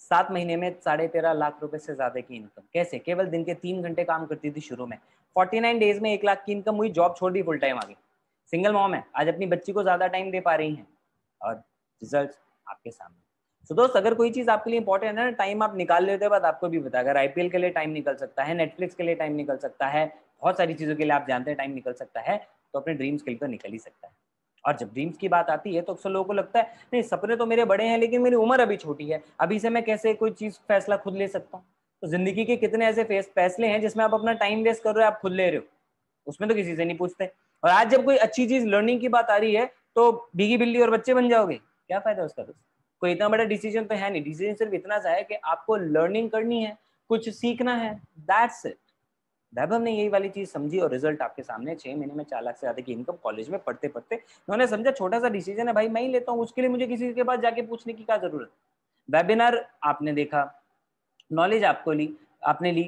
7 महीने में 13.5 लाख रुपए से ज्यादा की इनकम। कैसे? केवल दिन के 3 घंटे काम करती थी शुरू में, 49 डेज में 1 लाख की इनकम हुई, जॉब छोड़ दी, फुल टाइम आ गई। सिंगल मॉम है, आज अपनी बच्ची को ज्यादा टाइम दे पा रही हैं, और रिजल्ट आपके सामने। तो दोस्त अगर कोई चीज आपके लिए इंपॉर्टेंट है ना, टाइम आप निकाल लेते हो, बात आपको भी बता, अगर आईपीएल के लिए टाइम निकल सकता है, नेटफ्लिक्स के लिए टाइम निकल सकता है, बहुत सारी चीजों के लिए आप जानते हैं टाइम निकल सकता है, तो अपने ड्रीम्स के लिए तो निकल ही सकता है। और जब ड्रीम्स की बात आती है तो अक्सर लोगों को लगता है नहीं सपने तो मेरे बड़े हैं, लेकिन मेरी उम्र अभी छोटी है, अभी से मैं कैसे कोई चीज फैसला खुद ले सकता हूँ? तो जिंदगी के कितने ऐसे फैसले हैं जिसमें आप अपना टाइम वेस्ट कर रहे हो, आप खुद ले रहे हो, उसमें तो किसी से नहीं पूछते। और आज जब कोई अच्छी चीज लर्निंग की बात आ रही है तो भीगी बिल्ली और बच्चे बन जाओगे, क्या फायदा उसका? दोस्त कोई इतना बड़ा डिसीजन तो है नहीं, डिसीजन सिर्फ इतना सा है कि आपको लर्निंग करनी है, कुछ सीखना है, दैट्स इट। वैभव ने यही वाली चीज समझी और रिजल्ट आपके सामने, 6 महीने में 4 लाख से ज्यादा की इनकम। कॉलेज में पढ़ते पढ़ते उन्होंने समझा छोटा सा डिसीजन है भाई, मैं ही लेता हूँ, उसके लिए मुझे किसी के पास जाके पूछने की क्या जरूरत। वेबिनार आपने देखा, नॉलेज आपको ली, आपने ली,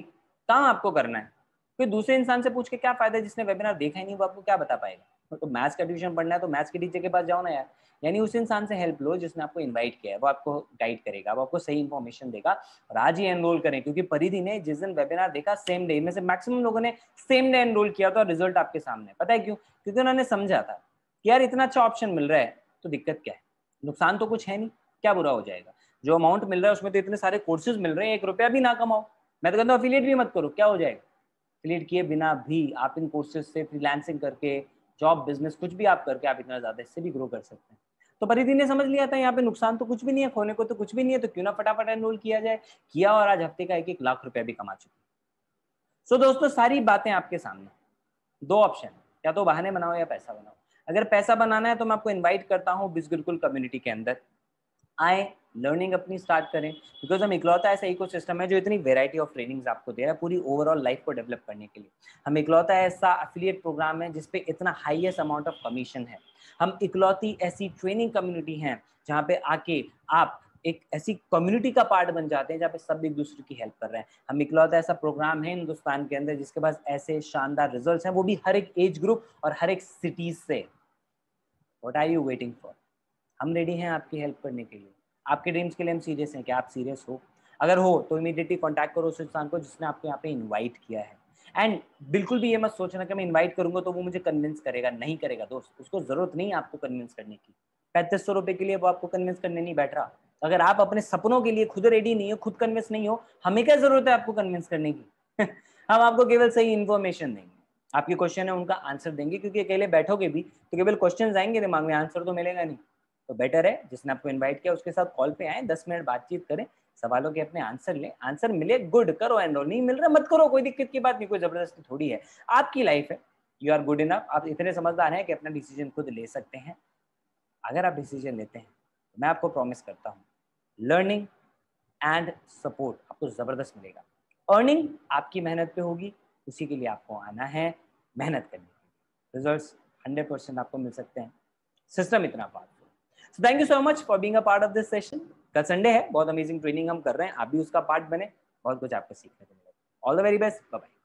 काम आपको करना है। कोई दूसरे इंसान से पूछ के क्या फायदा है, जिसने वेबिनार देखा ही नहीं, वो आपको क्या बता पाएगा। तो मैथ्स का ट्यूशन पढ़ना है तो मैथ्स के टीचर के पास जाओ ना यार, यानी उस इंसान से हेल्प लो जिसने आपको इनवाइट किया है, वो आपको गाइड करेगा, वो आपको सही इन्फॉर्मेशन देगा। और आज ही एनरोल करें, क्योंकि परिधि ने जिस दिन वेबिनार देखा सेम डे में से मैक्सिमम लोगों ने सेम डे एनरोल किया था, रिजल्ट आपके सामने। पता है क्यों? क्योंकि उन्होंने समझा था कि यार इतना अच्छा ऑप्शन मिल रहा है तो दिक्कत क्या है, नुकसान तो कुछ है नहीं, क्या बुरा हो जाएगा। जो अमाउंट मिल रहा है उसमें तो इतने सारे कोर्सेज मिल रहे हैं, 1 रुपया भी ना कमाओ। मैं तो कहता हूँ अफिलिएट भी मत करो, क्या हो जाएगा। अफिलिएट किए बिना भी आप इन कोर्सेज से फ्रीलांसिंग करके, जॉब, बिजनेस, कुछ भी आप करके आप इतना ज्यादा इससे भी ग्रो कर सकते हैं। तो परिधि ने समझ लिया था यहाँ पे नुकसान तो कुछ भी नहीं है, खोने को तो कुछ भी नहीं है, तो क्यों ना फटाफट एनरोल किया जाए। किया और आज हफ्ते का 1-1 लाख रुपया भी कमा चुके। सो दोस्तों सारी बातें आपके सामने, 2 ऑप्शन, या तो बहाने बनाओ या पैसा बनाओ। अगर पैसा बनाना है तो मैं आपको इनवाइट करता हूँ बिजगुरुकुल कम्युनिटी के अंदर आए, लर्निंग अपनी स्टार्ट करें, बिकॉज हम इकलौता ऐसा इकोसिस्टम है जो इतनी वेराइटी ऑफ ट्रेनिंग्स आपको दे रहा है पूरी ओवरऑल लाइफ को डेवलप करने के लिए। हम इकलौता ऐसा एफिलिएट प्रोग्राम है जिसपे इतना हाईएस्ट अमाउंट ऑफ कमीशन है। हम इकलौती ऐसी ट्रेनिंग कम्युनिटी हैं जहाँ पे आके आप एक ऐसी कम्युनिटी का पार्ट बन जाते हैं जहाँ पे सब एक दूसरे की हेल्प कर रहे हैं। हम इकलौता ऐसा प्रोग्राम है हिंदुस्तान के अंदर जिसके पास ऐसे शानदार रिजल्ट्स हैं, वो भी हर एक एज ग्रुप और हर एक सिटीज से। What are you waiting for? हम रेडी हैं आपकी हेल्प करने के लिए। आपके ड्रीम्स के लिए हम सीरियस हैं। क्या आप सीरियस हो? अगर हो तो इमीडिएटली कांटेक्ट करो उस इंसान को जिसने आपको यहाँ पे इनवाइट किया है। एंड बिल्कुल भी ये मत सोचना कि मैं इनवाइट करूंगा तो वो मुझे कन्विंस करेगा, नहीं करेगा दोस्त, उसको जरूरत नहीं है आपको कन्विंस करने की। 3500 रुपए के लिए वो आपको कन्विंस करने नहीं बैठ रहा। अगर आप अपने सपनों के लिए खुद रेडी नहीं हो, खुद कन्विंस नहीं हो, हमें क्या जरूरत है आपको कन्विंस करने की। हम आपको केवल सही इन्फॉर्मेशन देंगे, आपके क्वेश्चन है उनका आंसर देंगे, क्योंकि अकेले बैठोगे भी तो केवल क्वेश्चन आएंगे दिमाग में, आंसर तो मिलेगा नहीं। तो बेटर है जिसने आपको इनवाइट किया उसके साथ कॉल पे आए, 10 मिनट बातचीत करें, सवालों के अपने आंसर लें, आंसर मिले गुड, करो एनरोल, नहीं मिल रहा मत करो, कोई दिक्कत की बात नहीं, कोई जबरदस्ती थोड़ी है। आपकी लाइफ है, यू आर गुड इनफ, आप इतने समझदार हैं कि अपना डिसीजन खुद ले सकते हैं। अगर आप डिसीजन लेते हैं तो मैं आपको प्रॉमिस करता हूँ लर्निंग एंड सपोर्ट आपको जबरदस्त मिलेगा। अर्निंग आपकी मेहनत पे होगी, उसी के लिए आपको आना है, मेहनत करने के लिए रिजल्ट्स 100% आपको मिल सकते हैं। सिस्टम इतना powerful. So thank you so much for being a part of this session. कल संडे है, बहुत अमेजिंग ट्रेनिंग हम कर रहे हैं, आप भी उसका पार्ट बने, बहुत कुछ आपको सीखने को मिलेगा। All the very best, bye bye.